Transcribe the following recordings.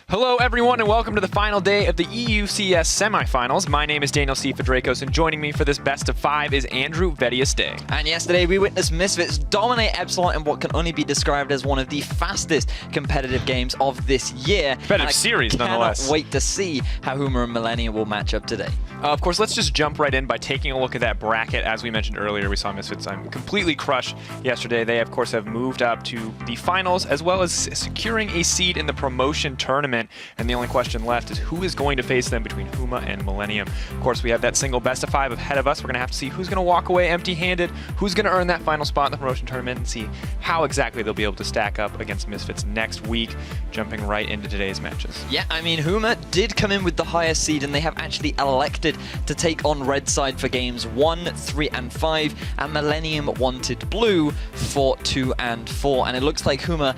Hello, everyone, and welcome to the final day of the EUCS semifinals. My name is Daniel C. Fedrakos, and joining me for this best of 5 is Andrew Vediastay. And yesterday, we witnessed Misfits dominate Epsilon in what can only be described as one of the fastest competitive games of this year. Competitive series, nonetheless. I cannot wait to see how Huma and Millenium will match up today. Of course, let's just jump right in by taking a look at that bracket. As we mentioned earlier, we saw Misfits completely crush yesterday. They, of course, have moved up to the finals, as well as securing a seed in the promotion tournament. And the only question left is who is going to face them between Huma and Millenium. Of course, we have that single best of 5 ahead of us. We're going to have to see who's going to walk away empty-handed, who's going to earn that final spot in the promotion tournament, and see how exactly they'll be able to stack up against Misfits next week, jumping right into today's matches. Yeah, I mean, Huma did come in with the highest seed, and they have actually elected to take on Red Side for games 1, 3, and 5, and Millenium wanted Blue for 2 and 4. And it looks like Huma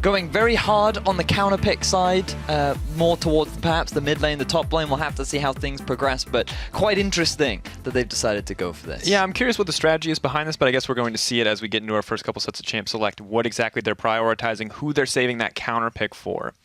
going very hard on the counter pick side, more towards perhaps the mid lane, the top lane. We'll have to see how things progress, but quite interesting that they've decided to go for this. Yeah, I'm curious what the strategy is behind this, but I guess we're going to see it as we get into our first couple sets of Champ Select, what exactly they're prioritizing, who they're saving that counter pick for.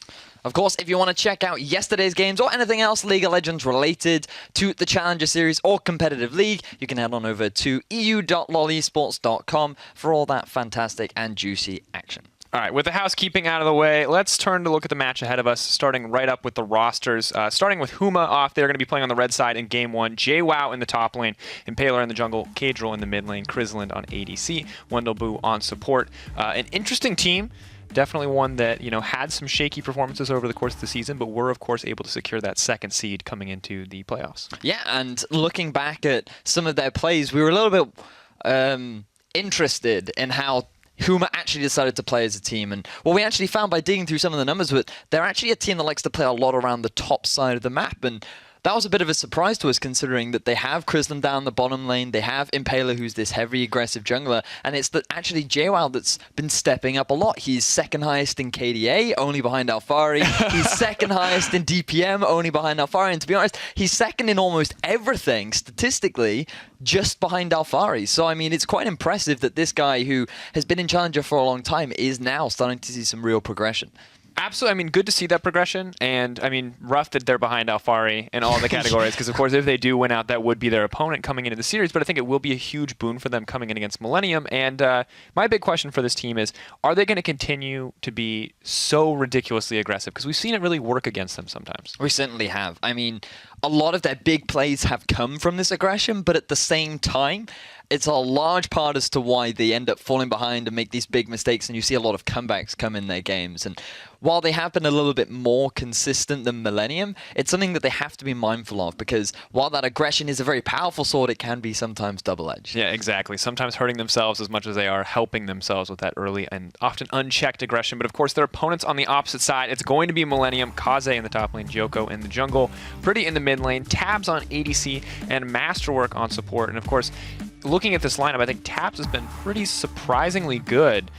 Of course, if you want to check out yesterday's games or anything else League of Legends related to the Challenger Series or Competitive League, you can head on over to eu.lolesports.com for all that fantastic and juicy action. All right, with the housekeeping out of the way, let's turn to look at the match ahead of us, starting right up with the rosters. Starting with Huma off, they're going to be playing on the red side in Game 1. JWoww in the top lane, Impaler in the jungle, Kadril in the mid lane, Krisland on ADC, Wendelboo on support. An interesting team. Definitely one that, you know, had some shaky performances over the course of the season, but were, of course, able to secure that second seed coming into the playoffs. Yeah, and looking back at some of their plays, we were a little bit interested in how Huma actually decided to play as a team. And what we actually found by digging through some of the numbers was they're actually a team that likes to play a lot around the top side of the map. And that was a bit of a surprise to us, considering that they have Krisland down the bottom lane, they have Impaler, who's this heavy, aggressive jungler, and it's actually JWoww that's been stepping up a lot. He's second highest in KDA, only behind Alphari. He's second highest in DPM, only behind Alphari. And to be honest, he's second in almost everything, statistically, just behind Alphari. So, I mean, it's quite impressive that this guy, who has been in Challenger for a long time, is now starting to see some real progression. Absolutely. I mean, good to see that progression. And, I mean, rough that they're behind Alphari in all the categories. Because, of course, if they do win out, that would be their opponent coming into the series. But I think it will be a huge boon for them coming in against Millenium. And my big question for this team is, are they going to continue to be so ridiculously aggressive? Because we've seen it really work against them sometimes. We certainly have. I mean, a lot of their big plays have come from this aggression. But at the same time, it's a large part as to why they end up falling behind and make these big mistakes, and you see a lot of comebacks come in their games. And while they have been a little bit more consistent than Millenium, it's something that they have to be mindful of, because while that aggression is a very powerful sword, it can be sometimes double-edged. Yeah, exactly. Sometimes hurting themselves as much as they are helping themselves with that early and often unchecked aggression. But of course, their opponents on the opposite side, it's going to be Millenium, Kaze in the top lane, Joko in the jungle, Pretty in the mid lane, Tabs on ADC, and Masterwork on support. And of course, looking at this lineup, I think Tabs has been pretty surprisingly good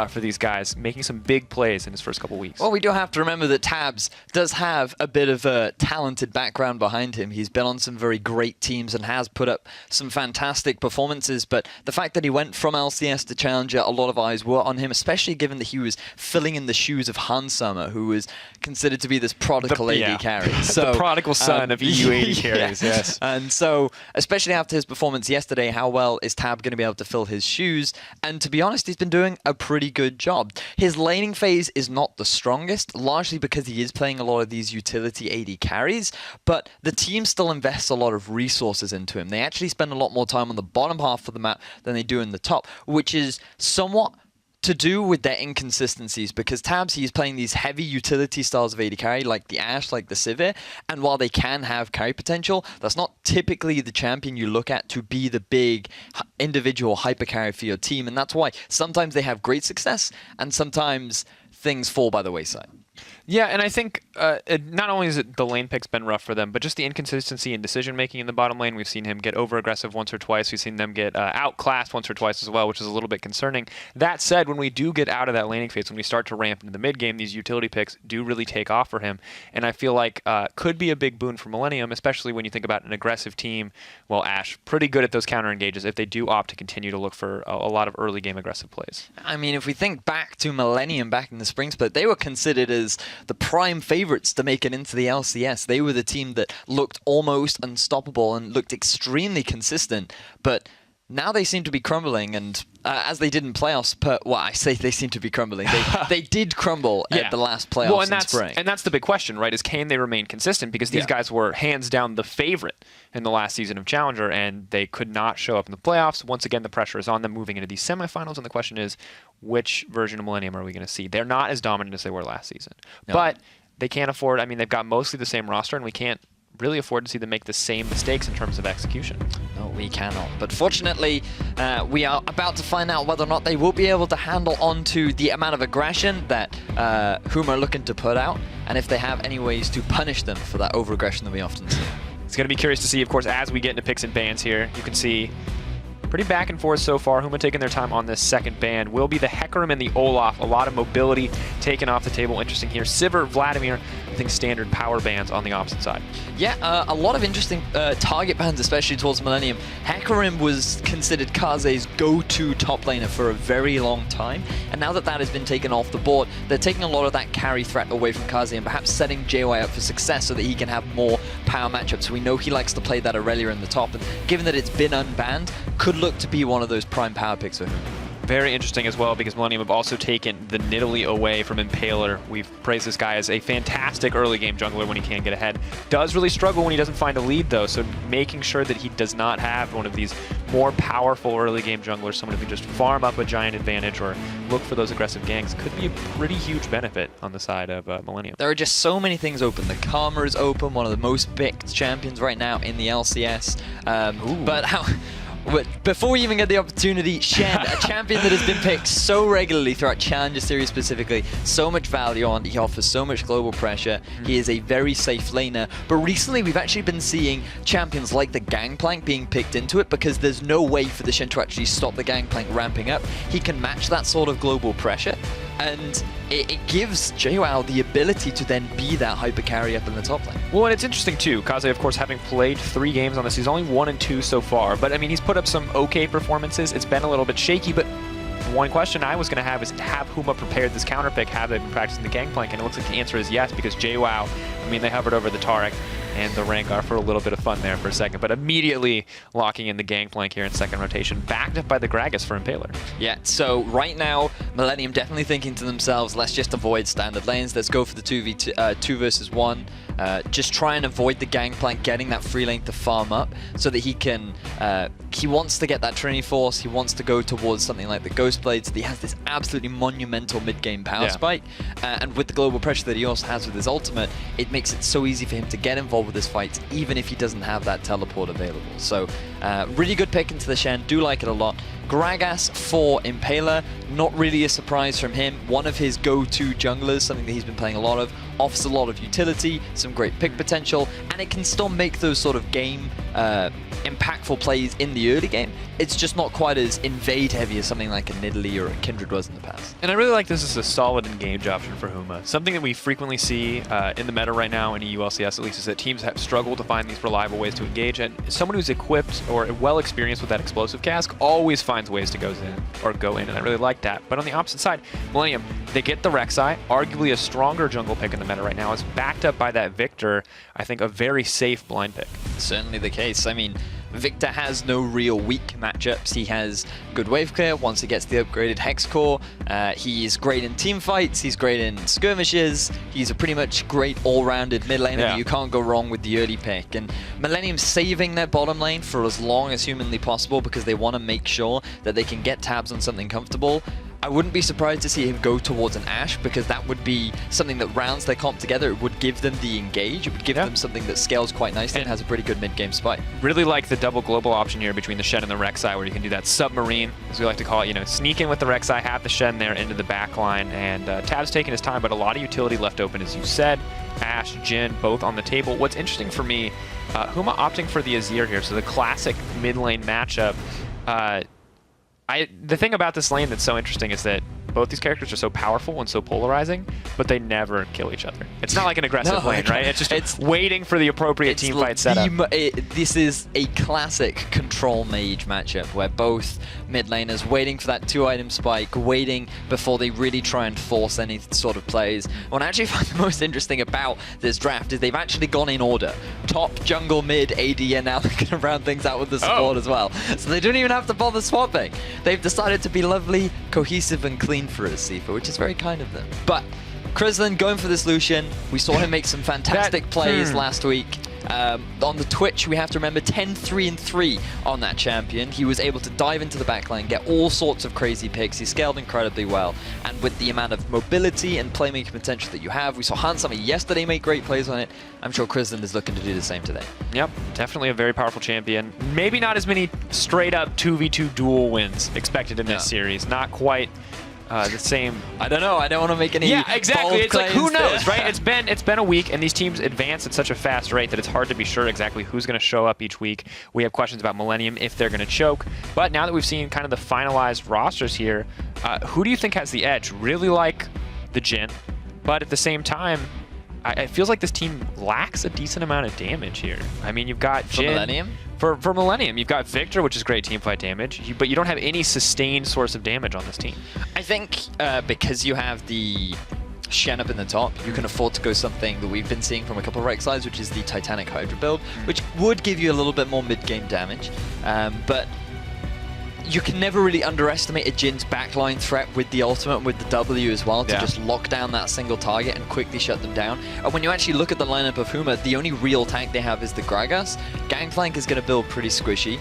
for these guys, making some big plays in his first couple weeks. Well, we do have to remember that Tabs does have a bit of a talented background behind him. He's been on some very great teams and has put up some fantastic performances, but the fact that he went from LCS to Challenger, a lot of eyes were on him, especially given that he was filling in the shoes of Hansama, who was considered to be this prodigal AD carry. So, the prodigal son of EU AD carries, yes. And so, especially after his performance yesterday, how well is Tab going to be able to fill his shoes? And to be honest, he's been doing a pretty good job. His laning phase is not the strongest, largely because he is playing a lot of these utility AD carries, but the team still invests a lot of resources into him. They actually spend a lot more time on the bottom half of the map than they do in the top, which is somewhat to do with their inconsistencies, because Tabs, he's playing these heavy utility styles of AD carry, like the Ashe, like the Sivir, and while they can have carry potential, that's not typically the champion you look at to be the big individual hyper carry for your team, and that's why sometimes they have great success, and sometimes things fall by the wayside. Yeah, and I think not only is it the lane pick's been rough for them, but just the inconsistency in decision-making in the bottom lane. We've seen him get over-aggressive once or twice. We've seen them get outclassed once or twice as well, which is a little bit concerning. That said, when we do get out of that laning phase, when we start to ramp into the mid-game, these utility picks do really take off for him. And I feel like could be a big boon for Millenium, especially when you think about an aggressive team. Well, Ashe, pretty good at those counter engages if they do opt to continue to look for a lot of early game aggressive plays. I mean, if we think back to Millenium back in the spring split, they were considered as the prime favorites to make it into the LCS. They were the team that looked almost unstoppable and looked extremely consistent, but now they seem to be crumbling, and as they did in playoffs, I say they seem to be crumbling. They did crumble at the last playoffs in spring. And that's the big question, right? Is can they remain consistent? Because these guys were hands down the favorite in the last season of Challenger, and they could not show up in the playoffs. Once again, the pressure is on them moving into these semifinals, and the question is, which version of Millennium are we going to see? They're not as dominant as they were last season. No. But they can't afford, they've got mostly the same roster, and we can't really afford to see them make the same mistakes in terms of execution. No, we cannot. But fortunately, we are about to find out whether or not they will be able to handle onto the amount of aggression that Huma are looking to put out, and if they have any ways to punish them for that over-aggression that we often see. It's going to be curious to see, of course, as we get into picks and bans here. You can see pretty back and forth so far. Huma taking their time on this second ban will be the Hecarim and the Olaf. A lot of mobility taken off the table. Interesting here. Sivir, Vladimir, I think standard power bans on the opposite side. Yeah, a lot of interesting target bans, especially towards Millennium. Hecarim was considered Kaze's go-to top laner for a very long time, and now that that has been taken off the board, they're taking a lot of that carry threat away from Kaze and perhaps setting JY up for success so that he can have more power matchups. We know he likes to play that Aurelia in the top, and given that it's been unbanned, could look to be one of those prime power picks for him. Very interesting as well, because Millennium have also taken the Nidalee away from Impaler. We've praised this guy as a fantastic early game jungler when he can get ahead. Does really struggle when he doesn't find a lead though, so making sure that he does not have one of these more powerful early game junglers, someone who can just farm up a giant advantage or look for those aggressive ganks, could be a pretty huge benefit on the side of Millennium. There are just so many things open. The Karma is open, one of the most picked champions right now in the LCS. But before we even get the opportunity, Shen, a champion that has been picked so regularly throughout Challenger Series specifically, so much value on, he offers so much global pressure, he is a very safe laner, but recently we've actually been seeing champions like the Gangplank being picked into it because there's no way for the Shen to actually stop the Gangplank ramping up. He can match that sort of global pressure, and it gives JWoww the ability to then be that hyper carry up in the top lane. Well, and it's interesting too, Kaze, of course, having played 3 games on this, he's only 1 and 2 so far, but he's put up some okay performances. It's been a little bit shaky, but one question I was going to have is, have Huma prepared this counter pick? Have they been practicing the Gangplank? And it looks like the answer is yes, because JWoww, they hovered over the Taric and the Rankar for a little bit of fun there for a second, but immediately locking in the Gangplank here in second rotation, backed up by the Gragas for Impaler. Yeah, so right now, Millennium definitely thinking to themselves, let's just avoid standard lanes, let's go for the 2 versus 1, just try and avoid the Gangplank getting that free lane to farm up so that he can, he wants to get that Trinity Force, he wants to go towards something like the Ghost Blade, so he has this absolutely monumental mid-game power spike, and with the global pressure that he also has with his ultimate, it makes it so easy for him to get involved with this fight, even if he doesn't have that teleport available. So, really good pick into the Shen, do like it a lot. Gragas for Impaler, not really a surprise from him. One of his go-to junglers, something that he's been playing a lot of, offers a lot of utility, some great pick potential, and it can still make those sort of game impactful plays in the early game. It's just not quite as invade heavy as something like a Nidalee or a Kindred was in the past. And I really like this as a solid engage option for Huma. Something that we frequently see in the meta right now in EULCS at least is that teams have struggled to find these reliable ways to engage, and someone who's equipped or well experienced with that explosive cask always finds ways to go in, and I really like that. But on the opposite side, Millennium, they get the Rek'Sai, arguably a stronger jungle pick in the meta right now, is backed up by that Victor, I think a very safe blind pick. Certainly the case. Victor has no real weak matchups. He has good wave clear once he gets the upgraded Hex Core. He's great in team fights. He's great in skirmishes. He's a pretty much great all-rounded mid laner that you can't go wrong with the early pick. And Millennium saving their bottom lane for as long as humanly possible because they want to make sure that they can get tabs on something comfortable. I wouldn't be surprised to see him go towards an Ashe because that would be something that rounds their comp together. It would give them the engage. It would give them something that scales quite nicely and has a pretty good mid-game spike. Really like the double global option here between the Shen and the Rek'Sai, where you can do that submarine, as we like to call it, sneak in with the Rek'Sai, have the Shen there into the back line, and Tab's taking his time, but a lot of utility left open, as you said. Ashe, Jhin, both on the table. What's interesting for me, Huma opting for the Azir here, so the classic mid lane matchup. The thing about this lane that's so interesting is that both these characters are so powerful and so polarizing, but they never kill each other. It's not like an aggressive lane, right? It's just waiting for the appropriate team fight setup. This is a classic control mage matchup where both mid laners waiting for that 2-item spike, waiting before they really try and force any sort of plays. What I actually find the most interesting about this draft is they've actually gone in order. Top, jungle, mid, AD, and now they're going to round things out with the support as well. So they don't even have to bother swapping. They've decided to be lovely, cohesive, and clean for us, Sifa, which is very kind of them. But Krislin going for this Lucian. We saw him make some fantastic plays last week. On the Twitch, we have to remember 10-3-3 on that champion. He was able to dive into the backline, get all sorts of crazy picks. He scaled incredibly well. And with the amount of mobility and playmaking potential that you have, we saw Hansama yesterday make great plays on it. I'm sure Krislin is looking to do the same today. Yep, definitely a very powerful champion. Maybe not as many straight up 2v2 duel wins expected in this series. Not quite the same. I don't know. I don't want to make any. Yeah, exactly. It's like, who knows, there. right? It's been a week, and these teams advance at such a fast rate that it's hard to be sure exactly who's going to show up each week. We have questions about Millenium if they're going to choke. But now that we've seen kind of the finalized rosters here, who do you think has the edge? Really like the Jhin, but at the same time, it feels like this team lacks a decent amount of damage here. I mean, you've got Jhin. Millenium? For Millenium, you've got Victor, which is great teamfight damage, but you don't have any sustained source of damage on this team. I think because you have the Shen up in the top, you can afford to go something that we've been seeing from a couple of sides, which is the Titanic Hydra build, which would give you a little bit more mid-game damage. But you can never really underestimate a Jin's backline threat with the ultimate and with the W as well to just lock down that single target and quickly shut them down. And when you actually look at the lineup of Huma, the only real tank they have is the Gragas. Gangplank is going to build pretty squishy.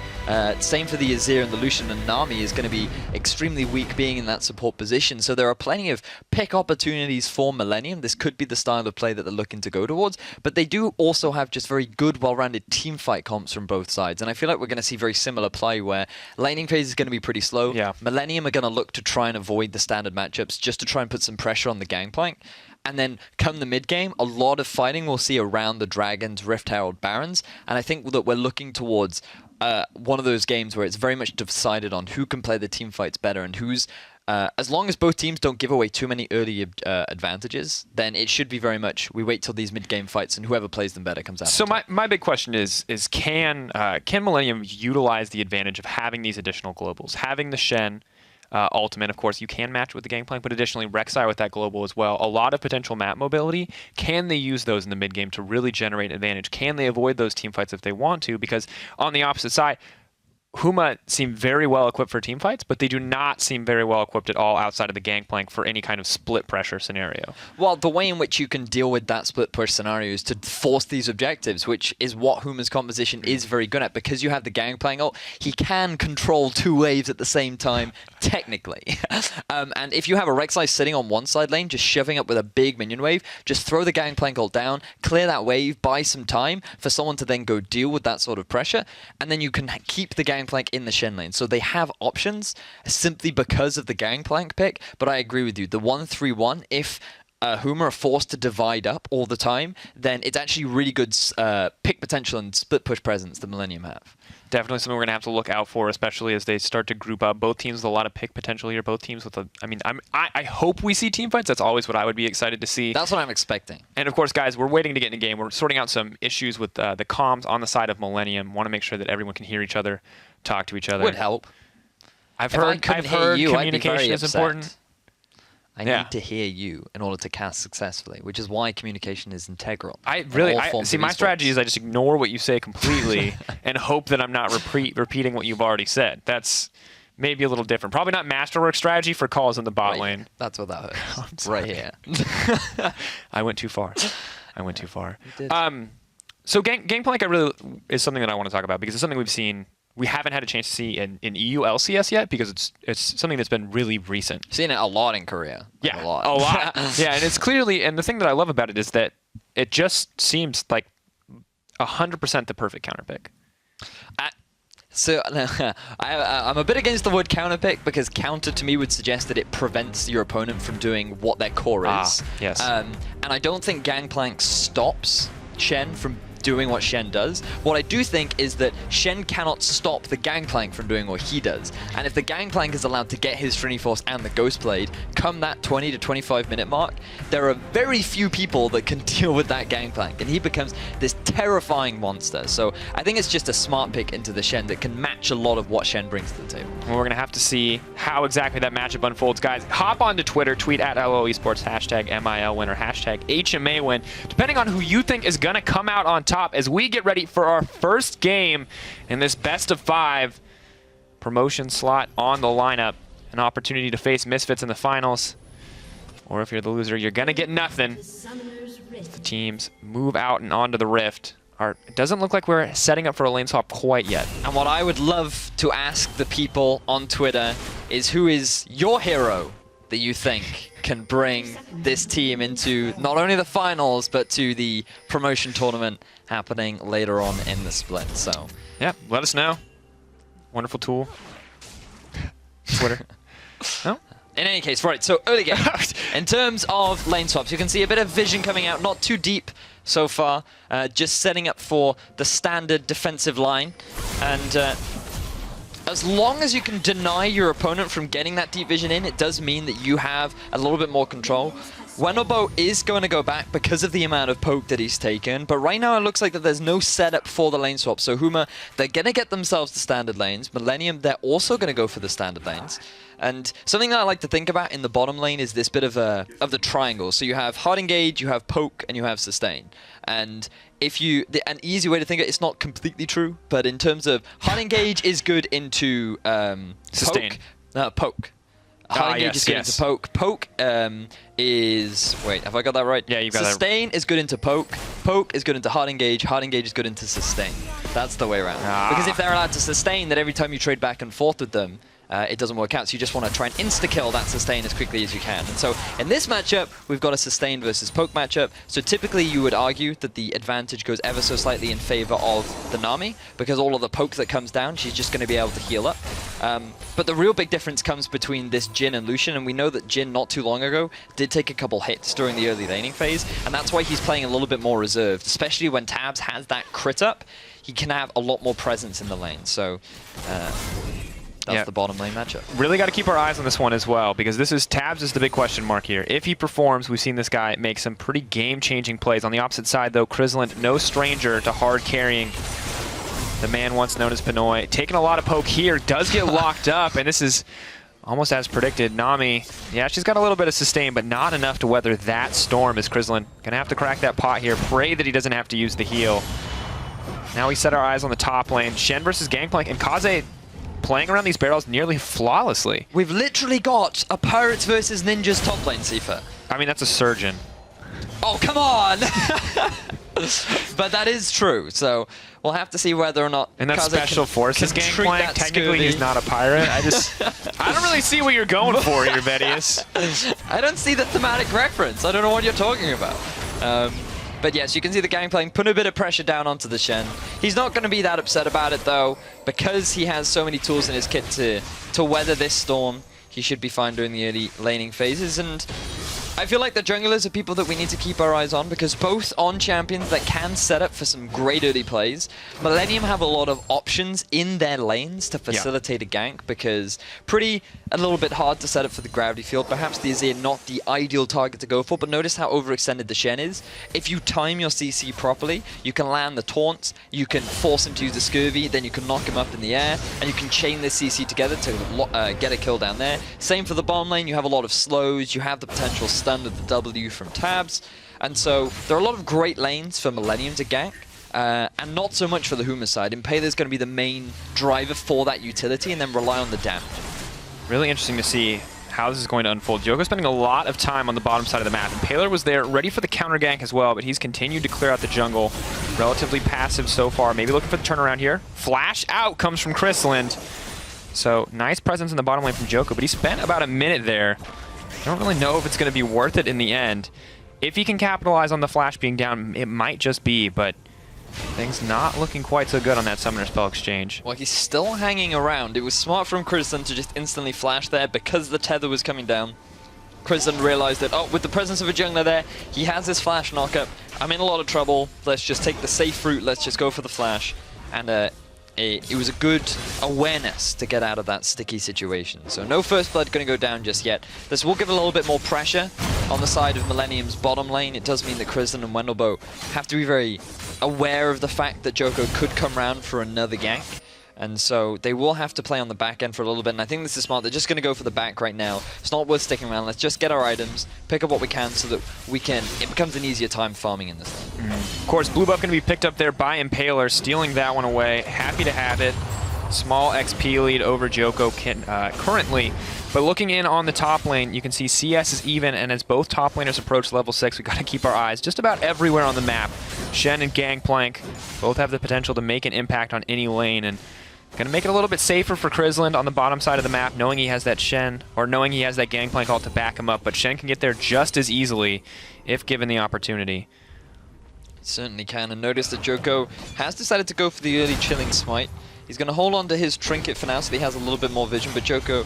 Same for the Azir and the Lucian, and Nami is going to be extremely weak being in that support position. So there are plenty of pick opportunities for Millenium. This could be the style of play that they're looking to go towards, but they do also have just very good, well-rounded teamfight comps from both sides. And I feel like we're going to see very similar play where laning phase is going to be pretty slow. Millenium are going to look to try and avoid the standard matchups just to try and put some pressure on the Gangplank. And then come the mid game, a lot of fighting we'll see around the Dragons, Rift Herald, Barons. And I think that we're looking towards one of those games where it's very much decided on who can play the team fights better and who's as long as both teams don't give away too many early advantages, then it should be very much we wait till these mid-game fights and whoever plays them better comes out. So my big question is can Millenium utilize the advantage of having these additional globals, having the Shen ultimate, of course, you can match with the Gangplank, but additionally Rek'Sai with that global as well. A lot of potential map mobility. Can they use those in the mid-game to really generate advantage? Can they avoid those team fights if they want to? Because on the opposite side, Huma seem very well equipped for team fights, but they do not seem very well equipped at all outside of the Gangplank for any kind of split pressure scenario. Well, the way in which you can deal with that split push scenario is to force these objectives, which is what Huma's composition is very good at. Because you have the Gangplank ult, he can control two waves at the same time, technically. And if you have a Rek'Sai sitting on one side lane, just shoving up with a big minion wave, just throw the Gangplank ult down, clear that wave, buy some time for someone to then go deal with that sort of pressure, and then you can keep the Gangplank in the Shen lane. So they have options simply because of the Gangplank pick, but I agree with you. The 1-3-1, if Huma are forced to divide up all the time, then it's actually really good pick potential and split push presence that Millenium have. Definitely something we're going to have to look out for, especially as they start to group up. Both teams with a lot of pick potential here. Both teams with I hope we see team fights. That's always what I would be excited to see. That's what I'm expecting. And of course, guys, we're waiting to get in a game. We're sorting out some issues with the comms on the side of Millenium. Want to make sure that everyone can hear each other, talk to each other. Would help. I've heard communication is important. I need to hear you in order to cast successfully, which is why communication is integral. See, my strategy is I just ignore what you say completely and hope that I'm not repeating what you've already said. That's maybe a little different. Probably not masterwork strategy for calls in the bot lane. That's what that hurts. Right here. I went too far. I went too far. So Gangplank is something that I want to talk about because it's something we've seen. We haven't had a chance to see in EUCS yet because it's something that's been really recent. Seen it a lot in Korea. Yeah, a lot. Yeah, and it's clearly, and the thing that I love about it is that it just seems like 100% the perfect counter pick. So I'm a bit against the word counter pick because counter to me would suggest that it prevents your opponent from doing what their core is. Yes. And I don't think Gangplank stops Shen from doing what Shen does. What I do think is that Shen cannot stop the Gangplank from doing what he does. And if the Gangplank is allowed to get his Trinity Force and the Ghost Blade, come that 20 to 25 minute mark, there are very few people that can deal with that Gangplank, and he becomes this terrifying monster. So I think it's just a smart pick into the Shen that can match a lot of what Shen brings to the table. Well, we're going to have to see how exactly that matchup unfolds, guys. Hop onto Twitter, tweet at LOL Esports, hashtag MIL winner, hashtag HMA win, depending on who you think is going to come out on top as we get ready for our first game in this best of 5 promotion slot on the lineup. An opportunity to face Misfits in the finals. Or if you're the loser, you're going to get nothing. The teams move out and onto the Rift. It doesn't look like we're setting up for a lane swap quite yet. And what I would love to ask the people on Twitter is, who is your hero that you think can bring this team into not only the finals, but to the promotion tournament happening later on in the split? So yeah, let us know. Wonderful tool. Twitter. No? In any case, right, so early game. In terms of lane swaps, you can see a bit of vision coming out, not too deep so far, just setting up for the standard defensive line. And as long as you can deny your opponent from getting that deep vision in, it does mean that you have a little bit more control. Wenobo is going to go back because of the amount of poke that he's taken, but right now it looks like that there's no setup for the lane swap. So Huma, they're going to get themselves the standard lanes. Millenium, they're also going to go for the standard lanes. And something that I like to think about in the bottom lane is this bit of the triangle. So you have hard engage, you have poke, and you have sustain. And if you, an easy way to think of it, it's not completely true, but in terms of hard engage is good into sustain. Poke. Hard engage is good into poke. Poke is... Wait, have I got that right? Yeah, you've got that. Sustain is good into poke. Poke is good into hard engage. Hard engage is good into sustain. That's the way around. Because if they're allowed to sustain, that every time you trade back and forth with them, it doesn't work out. So you just want to try and insta-kill that sustain as quickly as you can. And so in this matchup, we've got a sustain versus poke matchup. So typically you would argue that the advantage goes ever so slightly in favor of the Nami, because all of the poke that comes down, she's just going to be able to heal up. But the real big difference comes between this Jhin and Lucian, and we know that Jhin not too long ago did take a couple hits during the early laning phase, and that's why he's playing a little bit more reserved, especially when Tabs has that crit up. He can have a lot more presence in the lane. So that's the bottom lane matchup. Really got to keep our eyes on this one as well, because this is Tabs is the big question mark here. If he performs, we've seen this guy make some pretty game-changing plays. On the opposite side, though, Krizzland, no stranger to hard carrying the man once known as Pinoy. Taking a lot of poke here, does get locked up, and this is almost as predicted. Nami, yeah, she's got a little bit of sustain, but not enough to weather that storm as Krizzland gonna have to crack that pot here. Pray that he doesn't have to use the heal. Now we set our eyes on the top lane. Shen versus Gangplank, and Kaze playing around these barrels nearly flawlessly. We've literally got a Pirates versus Ninjas top lane, Sifa. I mean, that's a surgeon. Oh, come on! But that is true, so we'll have to see whether or not... And that Special Forces Gangplank, technically he's not a pirate. I don't really see what you're going for here, Vedius. I don't see the thematic reference. I don't know what you're talking about. But yes, you can see the Gangplank put a bit of pressure down onto the Shen. He's not going to be that upset about it, though, because he has so many tools in his kit to weather this storm. He should be fine during the early laning phases, and I feel like the junglers are people that we need to keep our eyes on, because both on champions that can set up for some great early plays. Millenium have a lot of options in their lanes to facilitate a gank, because a little bit hard to set up for the gravity field. Perhaps the Azir not the ideal target to go for, but notice how overextended the Shen is. If you time your CC properly, you can land the taunts, you can force him to use the scurvy, then you can knock him up in the air, and you can chain this CC together to get a kill down there. Same for the bottom lane, you have a lot of slows, you have the potential stun of the W from Tabs, and so there are a lot of great lanes for Millenium to gank, and not so much for the Huma side. Impaler's going to be the main driver for that utility, and then rely on the damage. Really interesting to see how this is going to unfold. Joko's spending a lot of time on the bottom side of the map. Impaler was there, ready for the counter gank as well, but he's continued to clear out the jungle. Relatively passive so far. Maybe looking for the turnaround here. Flash out comes from Krizzland. So nice presence in the bottom lane from Joko, but he spent about a minute there. I don't really know if it's going to be worth it in the end. If he can capitalize on the flash being down, it might just be, but things not looking quite so good on that summoner spell exchange. Well, he's still hanging around. It was smart from Krizzland to just instantly flash there because the tether was coming down. Krislin realized that, oh, with the presence of a jungler there, he has his flash knockup. I'm in a lot of trouble. Let's just take the safe route. Let's just go for the flash. And it was a good awareness to get out of that sticky situation. So no first blood going to go down just yet. This will give a little bit more pressure on the side of Millenium's bottom lane. It does mean that Krislin and Wendelboe have to be very aware of the fact that Joko could come round for another gank. And so they will have to play on the back end for a little bit, and I think this is smart. They're just going to go for the back right now. It's not worth sticking around. Let's just get our items, pick up what we can so that we can... It becomes an easier time farming in this lane. Of course, blue buff going to be picked up there by Impaler, stealing that one away. Happy to have it. Small XP lead over Joko currently. But looking in on the top lane, you can see CS is even, and as both top laners approach level 6, we got to keep our eyes just about everywhere on the map. Shen and Gangplank both have the potential to make an impact on any lane, and gonna make it a little bit safer for Krislin on the bottom side of the map, knowing he has that Shen, or knowing he has that Gangplank ult to back him up, but Shen can get there just as easily if given the opportunity. Certainly can, and notice that Joko has decided to go for the early Chilling Smite. He's gonna hold on to his Trinket for now so that he has a little bit more vision, but Joko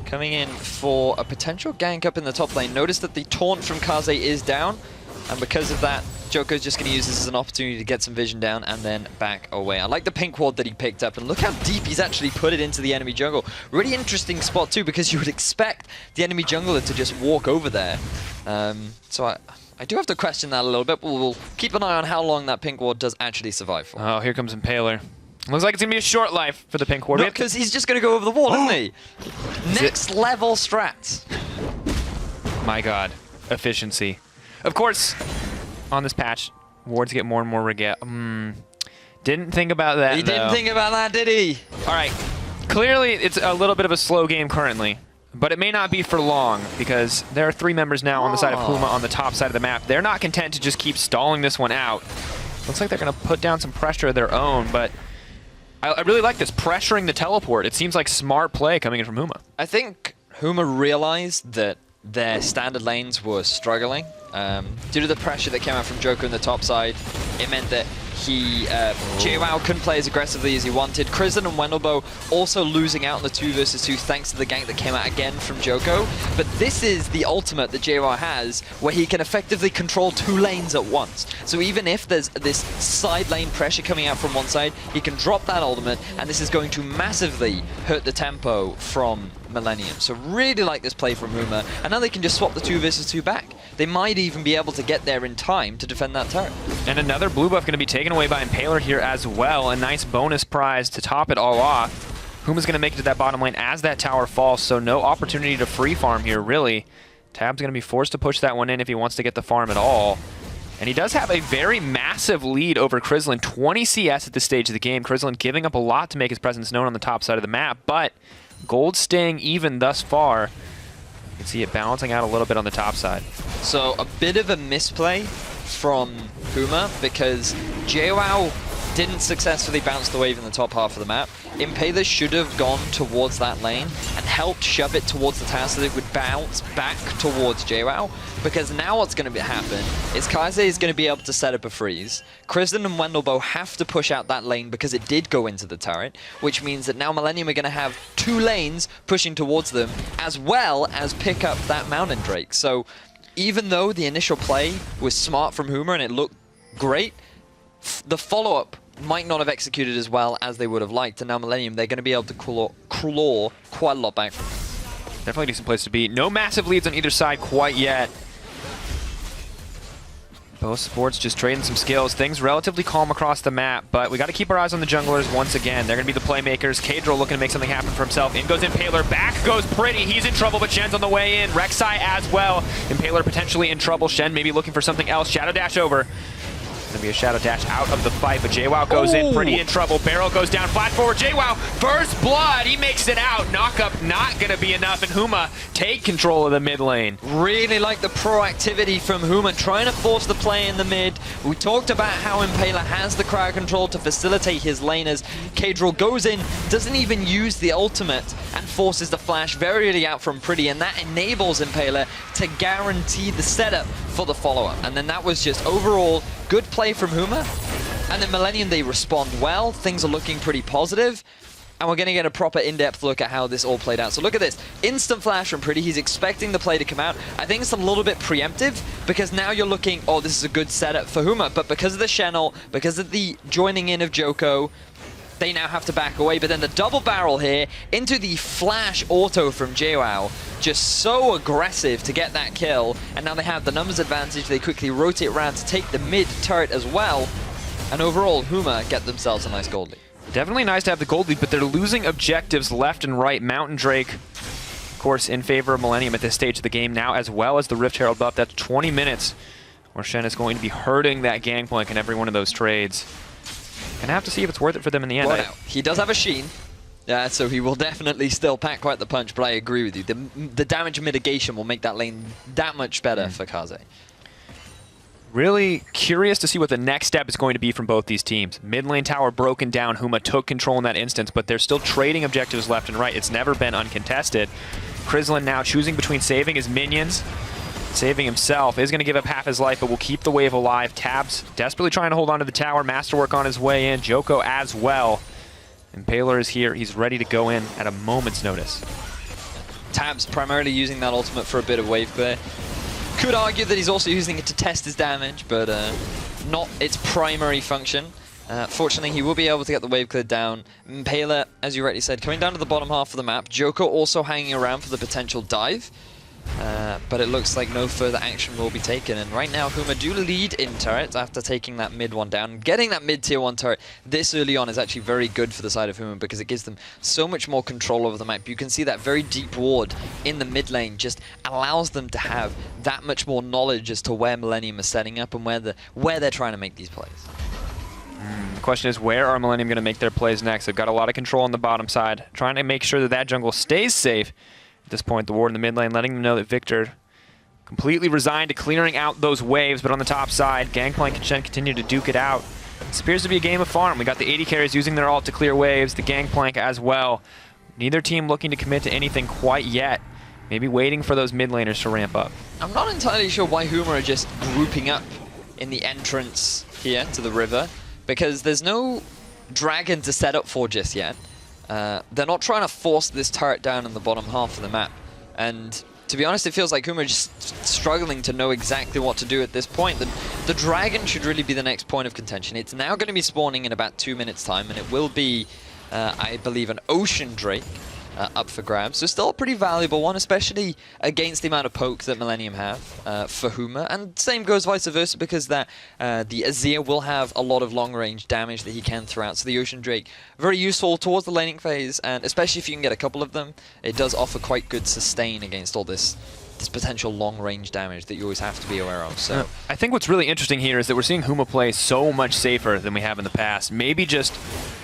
coming in for a potential gank up in the top lane. Notice that the taunt from Kaze is down, and because of that, Joko's just going to use this as an opportunity to get some vision down and then back away. I like the pink ward that he picked up, and look how deep he's actually put it into the enemy jungle. Really interesting spot too, because you would expect the enemy jungler to just walk over there. So I do have to question that a little bit, but we'll keep an eye on how long that pink ward does actually survive for. Oh, here comes Impaler. Looks like it's going to be a short life for the pink ward. No, because he's just going to go over the wall, isn't he? Next level strats. My god. Efficiency. Of course, on this patch, wards get more and more didn't think about that, He didn't think about that, did he? All right. Clearly, it's a little bit of a slow game currently, but it may not be for long because there are 3 members now on the side of Huma on the top side of the map. They're not content to just keep stalling this one out. Looks like they're going to put down some pressure of their own, but I really like this, pressuring the teleport. It seems like smart play coming in from Huma. I think Huma realized that their standard lanes were struggling. Due to the pressure that came out from Joko on the top side, it meant that JWoww couldn't play as aggressively as he wanted. Krislin and Wendelboe also losing out in the 2 versus 2 thanks to the gank that came out again from Joko. But this is the ultimate that JWoww has, where he can effectively control 2 lanes at once. So even if there's this side lane pressure coming out from one side, he can drop that ultimate, and this is going to massively hurt the tempo from Millenium. So really like this play from Huma, and now they can just swap the 2 versus 2 back. They might even be able to get there in time to defend that turret. And another blue buff going to be taken away by Impaler here as well. A nice bonus prize to top it all off. Huma's going to make it to that bottom lane as that tower falls, so no opportunity to free farm here, really. Tab's going to be forced to push that one in if he wants to get the farm at all. And he does have a very massive lead over Krislin, 20 CS at this stage of the game. Krislin giving up a lot to make his presence known on the top side of the map, but gold staying even thus far. You can see it balancing out a little bit on the top side. So a bit of a misplay from Huma because JWoww didn't successfully bounce the wave in the top half of the map. Impaler should have gone towards that lane and helped shove it towards the tower so that it would bounce back towards JWoww. Because now what's going to happen is Kaze is going to be able to set up a freeze. Krislin and Wendelboe have to push out that lane because it did go into the turret, which means that now Millenium are going to have 2 lanes pushing towards them, as well as pick up that Mountain Drake. So even though the initial play was smart from Huma and it looked great, the follow-up might not have executed as well as they would have liked, and now Millenium, they're going to be able to claw quite a lot back from it. Definitely a decent place to be. No massive leads on either side quite yet. Both sports just trading some skills. Things relatively calm across the map, but we got to keep our eyes on the junglers once again. They're going to be the playmakers. Kadril looking to make something happen for himself. In goes Impaler. Back goes Pretty. He's in trouble, but Shen's on the way in. Rek'Sai as well. Impaler potentially in trouble. Shen maybe looking for something else. Shadow Dash over. Going to be a Shadow Dash out of the fight, but JWoww goes in. Pretty in trouble. Barrel goes down. Flat forward. JWoww. First blood. He makes it out. Knockup not going to be enough, and Huma take control of the mid lane. Really like the proactivity from Huma, trying to force the play in the mid. We talked about how Impaler has the crowd control to facilitate his laners. Kadril goes in, doesn't even use the ultimate, and forces the flash very early out from Pretty, and that enables Impaler to guarantee the setup for the follow-up. And then that was just overall good play from Huma. And then Millenium, they respond well. Things are looking pretty positive. and we're going to get a proper in-depth look at how this all played out. So look at this. Instant flash from Pretty. He's expecting the play to come out. I think it's a little bit preemptive because now you're looking, oh, this is a good setup for Huma. But because of the Channel, because of the joining in of Joko, they now have to back away. But then the double barrel here into the flash auto from JWoww. Just so aggressive to get that kill. And now they have the numbers advantage. They quickly rotate around to take the mid turret as well. And overall, Huma get themselves a nice gold lead. Definitely nice to have the gold lead, but they're losing objectives left and right. Mountain Drake, of course, in favor of Millenium at this stage of the game now, as well as the Rift Herald buff. That's 20 minutes where Shen is going to be hurting that Gangplank in every one of those trades. Gonna have to see if it's worth it for them in the end. Well, he does have a Sheen, so he will definitely still pack quite the punch, but I agree with you. The damage mitigation will make that lane that much better for Kaze. Really curious to see what the next step is going to be from both these teams. Mid lane tower broken down. Huma took control in that instance, but they're still trading objectives left and right. It's never been uncontested. Krislin now choosing between saving his minions, saving himself, is going to give up half his life, but will keep the wave alive. Tabs desperately trying to hold on to the tower. Masterwork on his way in. Joko as well. Impaler is here. He's ready to go in at a moment's notice. Tabs primarily using that ultimate for a bit of wave clear. Could argue that he's also using it to test his damage, but not its primary function. Fortunately, he will be able to get the wave cleared down. Impaler, as you rightly said, coming down to the bottom half of the map. Joko also hanging around for the potential dive. But it looks like no further action will be taken. And right now, Huma do lead in turrets after taking that mid one down. Getting that mid tier 1 turret this early on is actually very good for the side of Huma because it gives them so much more control over the map. You can see that very deep ward in the mid lane just allows them to have that much more knowledge as to where Millenium is setting up and where they're trying to make these plays. The question is, where are Millenium going to make their plays next? They've got a lot of control on the bottom side, trying to make sure that that jungle stays safe. At this point, the ward in the mid lane letting them know that Victor completely resigned to clearing out those waves, but on the top side, Gangplank and Shen continue to duke it out. This appears to be a game of farm. We got the 80 carries using their ult to clear waves, the Gangplank as well. Neither team looking to commit to anything quite yet. Maybe waiting for those mid laners to ramp up. I'm not entirely sure why Huma are just grouping up in the entrance here to the river, because there's no dragon to set up for just yet. They're not trying to force this turret down in the bottom half of the map. And to be honest, it feels like Huma are just struggling to know exactly what to do at this point. The dragon should really be the next point of contention. It's now going to be spawning in about 2 minutes time, and it will be, I believe, an Ocean Drake up for grabs. So still a pretty valuable one, especially against the amount of poke that Millenium have for Huma. And same goes vice versa, because that the Azir will have a lot of long-range damage that he can throw out. So the Ocean Drake, very useful towards the laning phase, and especially if you can get a couple of them, it does offer quite good sustain against all this potential long-range damage that you always have to be aware of. So I think what's really interesting here is that we're seeing Huma play so much safer than we have in the past. Maybe just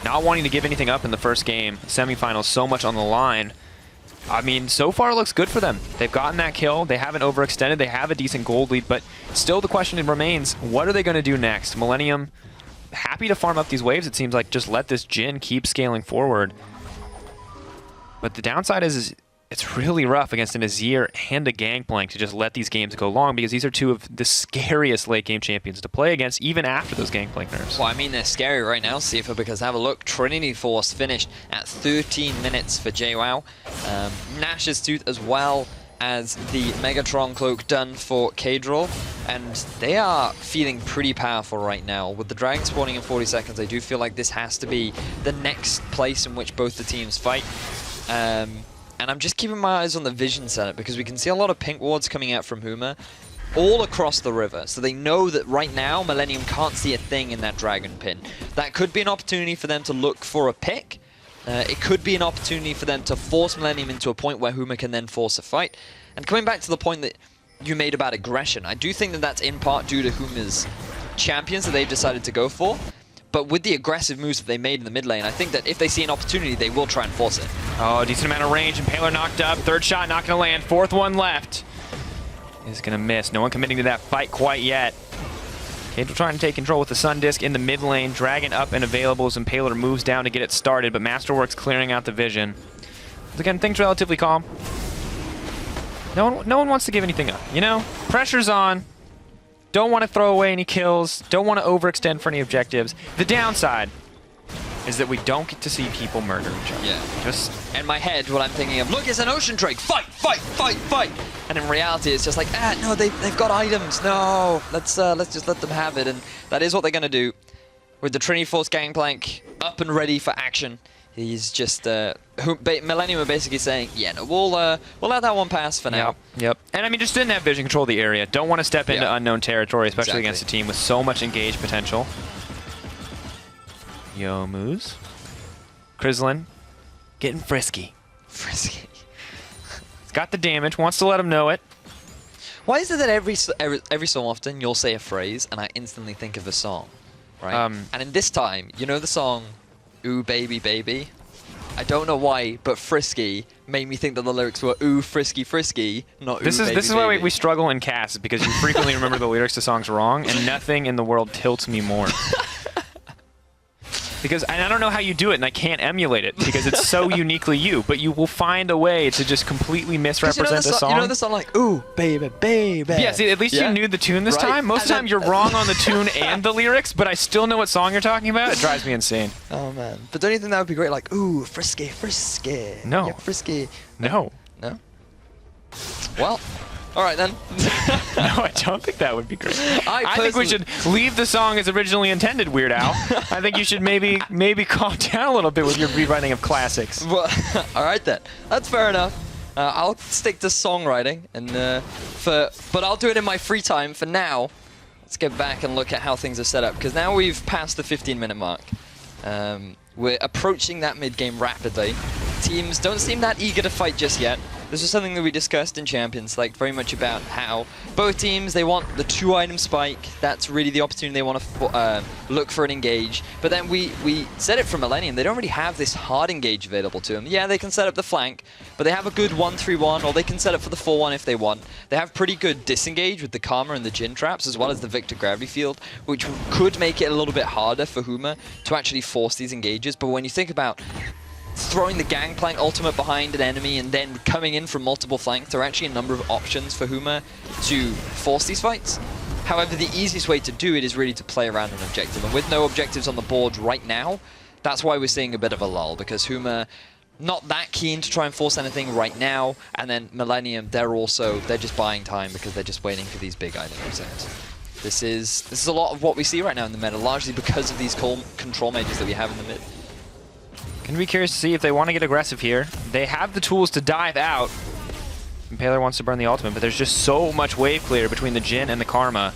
not wanting to give anything up in the first game. Semifinals, so much on the line. I mean, so far it looks good for them. They've gotten that kill. They haven't overextended. They have a decent gold lead, but still the question remains, what are they going to do next? Millenium, happy to farm up these waves. It seems like just let this Jhin keep scaling forward. But the downside is it's really rough against an Azir and a Gangplank to just let these games go long, because these are two of the scariest late game champions to play against, even after those Gangplank nerfs. Well, I mean, they're scary right now, Sifa, because have a look. Trinity Force finished at 13 minutes for JWoww. Nash's Tooth as well as the Megatron Cloak done for Kadril. And they are feeling pretty powerful right now. With the Dragon spawning in 40 seconds, I do feel like this has to be the next place in which both the teams fight. And I'm just keeping my eyes on the vision setup, because we can see a lot of pink wards coming out from Huma all across the river. So they know that right now Millenium can't see a thing in that dragon pin. That could be an opportunity for them to look for a pick. It could be an opportunity for them to force Millenium into a point where Huma can then force a fight. And coming back to the point that you made about aggression, I do think that that's in part due to Huma's champions that they've decided to go for. But with the aggressive moves that they made in the mid lane, I think that if they see an opportunity, they will try and force it. Oh, decent amount of range. Impaler knocked up. Third shot not going to land. Fourth one left. Is going to miss. No one committing to that fight quite yet. Kadril trying to take control with the Sun Disc in the mid lane. Dragon up and available as Impaler moves down to get it started, but Masterworks clearing out the vision. Again, things relatively calm. No one wants to give anything up, you know? Pressure's on. Don't want to throw away any kills. Don't want to overextend for any objectives. The downside, is that we don't get to see people murder each other. Yeah. Just In my head, what I'm thinking of, look, it's an ocean drake. Fight, fight, fight, fight. And in reality, it's just like, no, they've got items. No, let's just let them have it. And that is what they're going to do. With the Trinity Force Gangplank up and ready for action. He's just, Millenium are basically saying, yeah, no, we'll let that one pass for now. Yep. And I mean, just didn't have vision control of the area. Don't want to step into unknown territory, especially against a team with so much engaged potential. Youmuu's. Krislin getting frisky. Frisky. He's got the damage, wants to let him know it. Why is it that every so often you'll say a phrase and I instantly think of a song, right? And in this time, you know the song, Ooh Baby Baby? I don't know why, but Frisky made me think that the lyrics were Ooh Frisky Frisky, not Ooh Baby This is why we struggle in casts, because you frequently remember the lyrics to songs wrong, and nothing in the world tilts me more. Because, and I don't know how you do it, and I can't emulate it, because it's so uniquely you, but you will find a way to just completely misrepresent a song. You know the song like, ooh, baby, baby. Yeah, see, at least you knew the tune this time. Most of the time you're wrong on the tune and the lyrics, but I still know what song you're talking about. It drives me insane. Oh, man. But don't you think that would be great? Like, ooh, frisky, frisky. No. Yeah, frisky. No. No? Well, all right then. No, I don't think that would be great. I think we should personally- leave the song as originally intended, Weird Al. I think you should maybe calm down a little bit with your rewriting of classics. Well, all right then. That's fair enough. I'll stick to songwriting, and but I'll do it in my free time. For now, let's get back and look at how things are set up, because now we've passed the 15-minute mark. We're approaching that mid-game rapidly. Teams don't seem that eager to fight just yet. This is something that we discussed in Champions, like very much about how both teams, they want the 2-item spike. That's really the opportunity they want to look for and engage. But then we said it from Millenium, they don't really have this hard engage available to them. Yeah, they can set up the flank, but they have a good 1-3-1, or they can set up for the 4-1 if they want. They have pretty good disengage with the Karma and the Jin traps, as well as the Victor Gravity Field, which could make it a little bit harder for Huma to actually force these engages. But when you think about throwing the Gangplank ultimate behind an enemy and then coming in from multiple flanks, there are actually a number of options for Huma to force these fights. However, the easiest way to do it is really to play around an objective, and with no objectives on the board right now, that's why we're seeing a bit of a lull, because Huma not that keen to try and force anything right now, and then Millenium, they're just buying time because they're just waiting for these big item resets. This is a lot of what we see right now in the meta, largely because of these control mages that we have in the mid. Gonna be curious to see if they want to get aggressive here. They have the tools to dive out. Impaler wants to burn the ultimate, but there's just so much wave clear between the Jin and the Karma.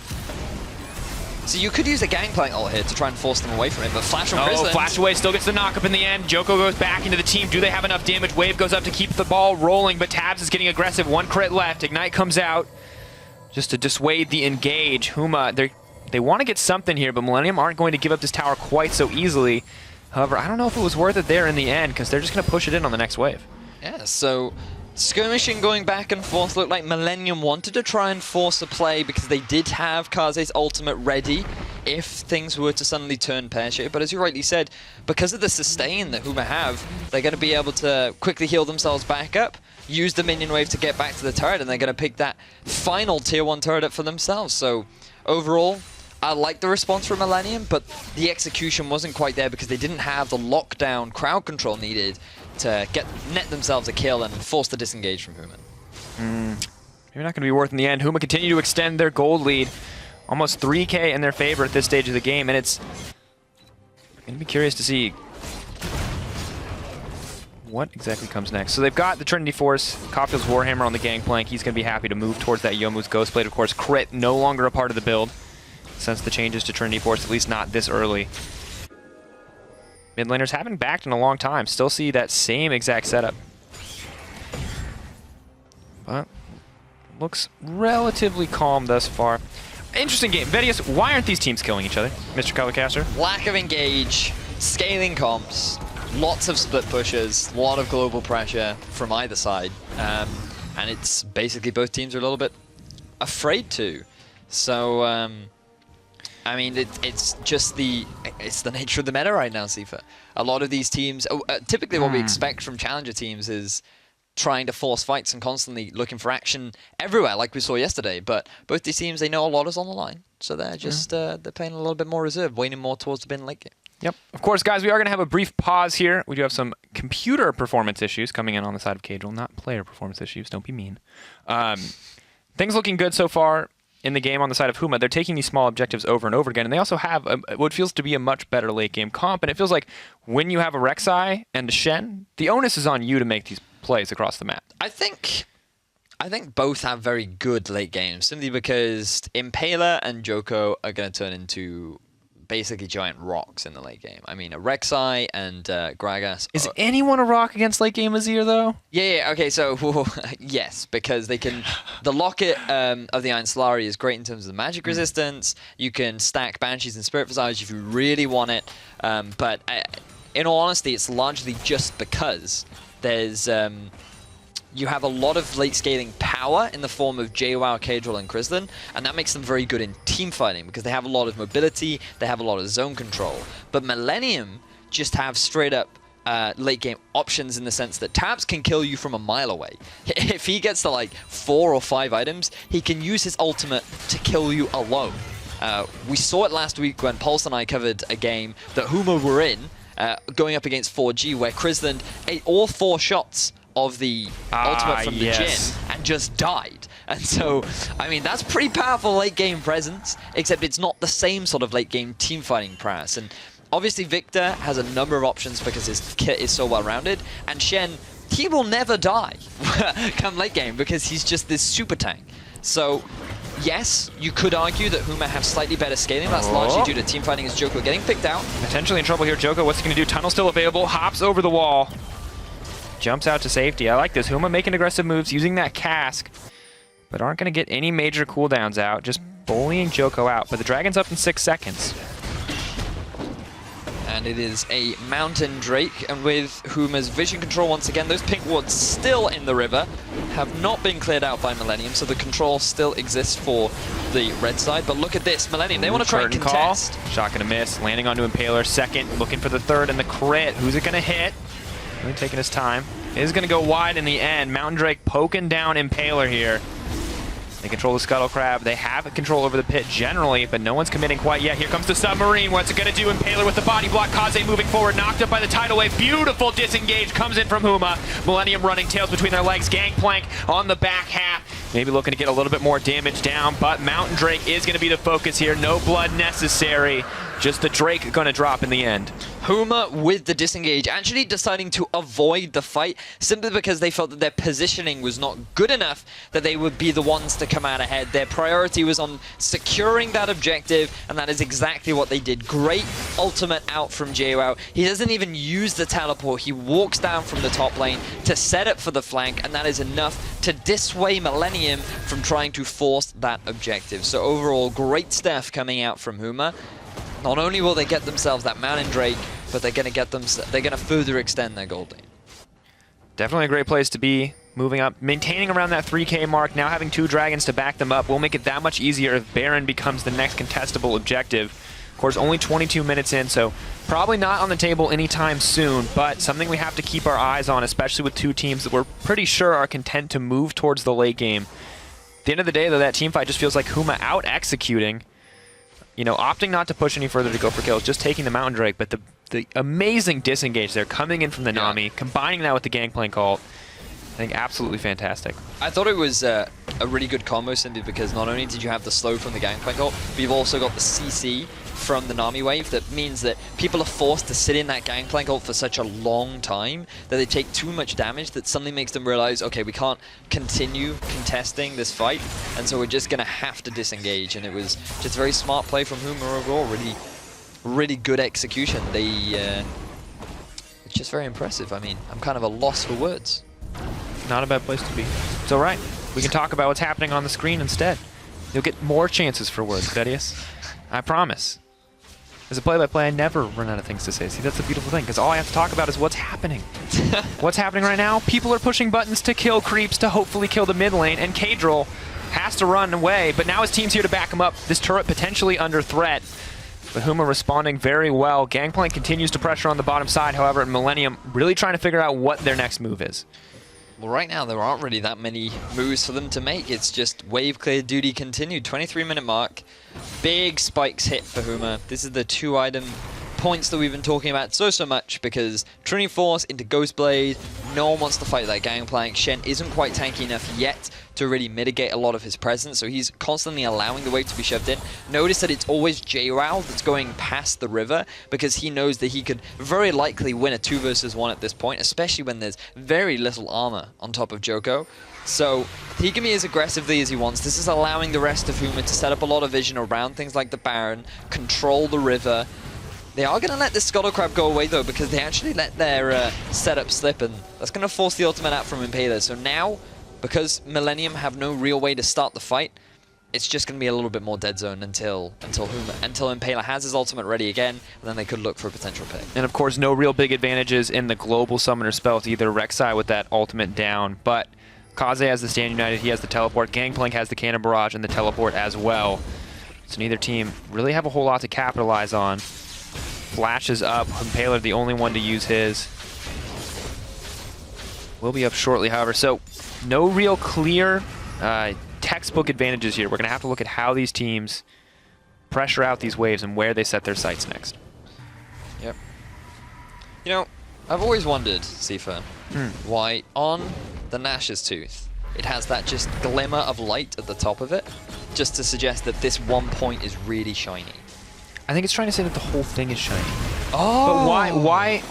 So you could use a Gangplank ult here to try and force them away from it, but Flash from Krislin. Flash away, still gets the knock up in the end. Joko goes back into the team. Do they have enough damage? Wave goes up to keep the ball rolling, but Tabs is getting aggressive. 1 crit left. Ignite comes out just to dissuade the engage. Huma, they want to get something here, but Millenium aren't going to give up this tower quite so easily. However, I don't know if it was worth it there in the end, because they're just going to push it in on the next wave. Yeah, so skirmishing going back and forth. Looked like Millenium wanted to try and force a play because they did have Kaze's ultimate ready if things were to suddenly turn pear-shaped. But as you rightly said, because of the sustain that Huma have, they're going to be able to quickly heal themselves back up, use the minion wave to get back to the turret, and they're going to pick that final tier 1 turret up for themselves. So overall, I like the response from Millenium, but the execution wasn't quite there because they didn't have the lockdown crowd control needed to net themselves a kill and force the disengage from Huma. Maybe not going to be worth in the end. Huma continue to extend their gold lead. Almost 3K in their favor at this stage of the game, and it's going to be curious to see what exactly comes next. So they've got the Trinity Force, Caulfield's Warhammer on the Gangplank. He's going to be happy to move towards that Youmuu's Ghostblade. Of course, crit no longer a part of the build since the changes to Trinity Force, at least not this early. Mid laners haven't backed in a long time. Still see that same exact setup. But looks relatively calm thus far. Interesting game. Vedius, why aren't these teams killing each other, Mr. Colorcaster? Lack of engage, scaling comps, lots of split pushes, a lot of global pressure from either side. And it's basically both teams are a little bit afraid to. So, I mean, it's the nature of the meta right now, Sifa. A lot of these teams, typically what we expect from challenger teams is trying to force fights and constantly looking for action everywhere, like we saw yesterday. But both these teams, they know a lot is on the line, so they're just they're playing a little bit more reserved, waiting more towards the bin late game. Yep. Of course, guys, we are going to have a brief pause here. We do have some computer performance issues coming in on the side of Cadril, not player performance issues. Don't be mean. Things looking good so far in the game on the side of Huma. They're taking these small objectives over and over again, and they also have what feels to be a much better late game comp. And it feels like when you have a Rek'Sai and a Shen, the onus is on you to make these plays across the map. I think both have very good late games, simply because Impaler and Joko are going to turn into basically giant rocks in the late game. I mean, a Rek'Sai and Gragas. Is anyone a rock against late game Azir, though? Yeah, okay, so yes, because they can. The Locket of the Iron Solari is great in terms of the magic resistance. You can stack Banshees and Spirit Visage if you really want it. But in all honesty, it's largely just because there's. You have a lot of late scaling power in the form of JWoww, Cadril, and Krislin, and that makes them very good in team fighting because they have a lot of mobility, they have a lot of zone control. But Millenium just have straight up late game options in the sense that Tabs can kill you from a mile away. If he gets to like 4 or 5 items, he can use his ultimate to kill you alone. We saw it last week when Pulse and I covered a game that Huma were in, going up against 4G, where Krislin ate all 4 shots of the ultimate from the Jhin and just died. And so, I mean, that's pretty powerful late game presence, except it's not the same sort of late game team fighting prowess. And obviously Victor has a number of options because his kit is so well rounded, and Shen, he will never die come late game because he's just this super tank. So yes, you could argue that Huma have slightly better scaling. That's largely due to team fighting as Joko getting picked out. Potentially in trouble here, Joko. What's he going to do? Tunnel still available, hops over the wall. Jumps out to safety. I like this. Huma making aggressive moves, using that cask, but aren't going to get any major cooldowns out. Just bullying Joko out. But the Dragon's up in 6 seconds. And it is a Mountain Drake, and with Huma's vision control once again, those pink wards still in the river have not been cleared out by Millenium, so the control still exists for the red side. But look at this, Millenium, they want to try and contest. Call. Shot gonna miss, landing onto Impaler. Second, looking for the third and the crit. Who's it gonna hit? Really taking his time. It is gonna go wide in the end. Mountain Drake poking down Impaler here. They control the Scuttle Crab. They have control over the pit generally, but no one's committing quite yet. Here comes the Submarine. What's it going to do? Impaler with the body block. Kaze moving forward, knocked up by the tidal wave. Beautiful disengage comes in from Huma. Millenium running tails between their legs. Gangplank on the back half. Maybe looking to get a little bit more damage down, but Mountain Drake is going to be the focus here. No blood necessary. Just the Drake going to drop in the end. Huma with the disengage, actually deciding to avoid the fight simply because they felt that their positioning was not good enough that they would be the ones to come out ahead. Their priority was on securing that objective, and that is exactly what they did. Great ultimate out from JWoww. He doesn't even use the teleport. He walks down from the top lane to set up for the flank, and that is enough to dissuade Millenium from trying to force that objective. So overall, great stuff coming out from Huma. Not only will they get themselves that Mountain Drake, but they're going to further extend their gold lead. Definitely a great place to be. Moving up, maintaining around that 3K mark, now having 2 dragons to back them up will make it that much easier if Baron becomes the next contestable objective. Of course, only 22 minutes in, so probably not on the table anytime soon, but something we have to keep our eyes on, especially with 2 teams that we're pretty sure are content to move towards the late game. At the end of the day, though, that team fight just feels like Huma out-executing. You know, opting not to push any further to go for kills, just taking the Mountain Drake, but the amazing disengage there coming in from the Nami, combining that with the Gangplank ult, I think absolutely fantastic. I thought it was a really good combo simply because not only did you have the slow from the Gangplank ult, but you've also got the CC from the Nami wave. That means that people are forced to sit in that Gangplank ult for such a long time that they take too much damage that suddenly makes them realize, okay, we can't continue contesting this fight, and so we're just going to have to disengage. And it was just very smart play from Huma overall. Really good execution. It's just very impressive. I mean, I'm kind of a loss for words. Not a bad place to be. It's all right. We can talk about what's happening on the screen instead. You'll get more chances for words, Thaddeus. I promise. As a play-by-play, I never run out of things to say. See, that's the beautiful thing, because all I have to talk about is what's happening. What's happening right now? People are pushing buttons to kill creeps to hopefully kill the mid lane, and Cadril has to run away, but now his team's here to back him up. This turret potentially under threat. But Huma responding very well. Gangplank continues to pressure on the bottom side, however, and Millenium really trying to figure out what their next move is. Well, right now there aren't really that many moves for them to make. It's just wave clear duty continued. 23-minute mark. Big spikes hit for Huma. This is the 2-item points that we've been talking about so much, because Trinity Force into Ghostblade, no one wants to fight that Gangplank. Shen isn't quite tanky enough yet to really mitigate a lot of his presence, so he's constantly allowing the wave to be shoved in. Notice that it's always JWoww that's going past the river, because he knows that he could very likely win a 2 versus 1 at this point, especially when there's very little armor on top of Joko. So he can be as aggressively as he wants. This is allowing the rest of Huma to set up a lot of vision around things like the Baron, control the river. They are going to let this Scuttle Crab go away, though, because they actually let their setup slip, and that's going to force the ultimate out from Impaler. So now, because Millenium have no real way to start the fight, it's just going to be a little bit more dead zone until Impaler has his ultimate ready again, and then they could look for a potential pick. And of course, no real big advantages in the global summoner spells either. Rek'Sai with that ultimate down, but Kaze has the Stand United, he has the teleport, Gangplank has the Cannon Barrage and the teleport as well. So neither team really have a whole lot to capitalize on. Flash is up, Impaler the only one to use his. Will be up shortly, however. So no real clear textbook advantages here. We're going to have to look at how these teams pressure out these waves and where they set their sights next. Yep. You know, I've always wondered, Sifa, why on the Nash's Tooth it has that just glimmer of light at the top of it, just to suggest that this one point is really shiny. I think it's trying to say that the whole thing is shiny. Oh! But why?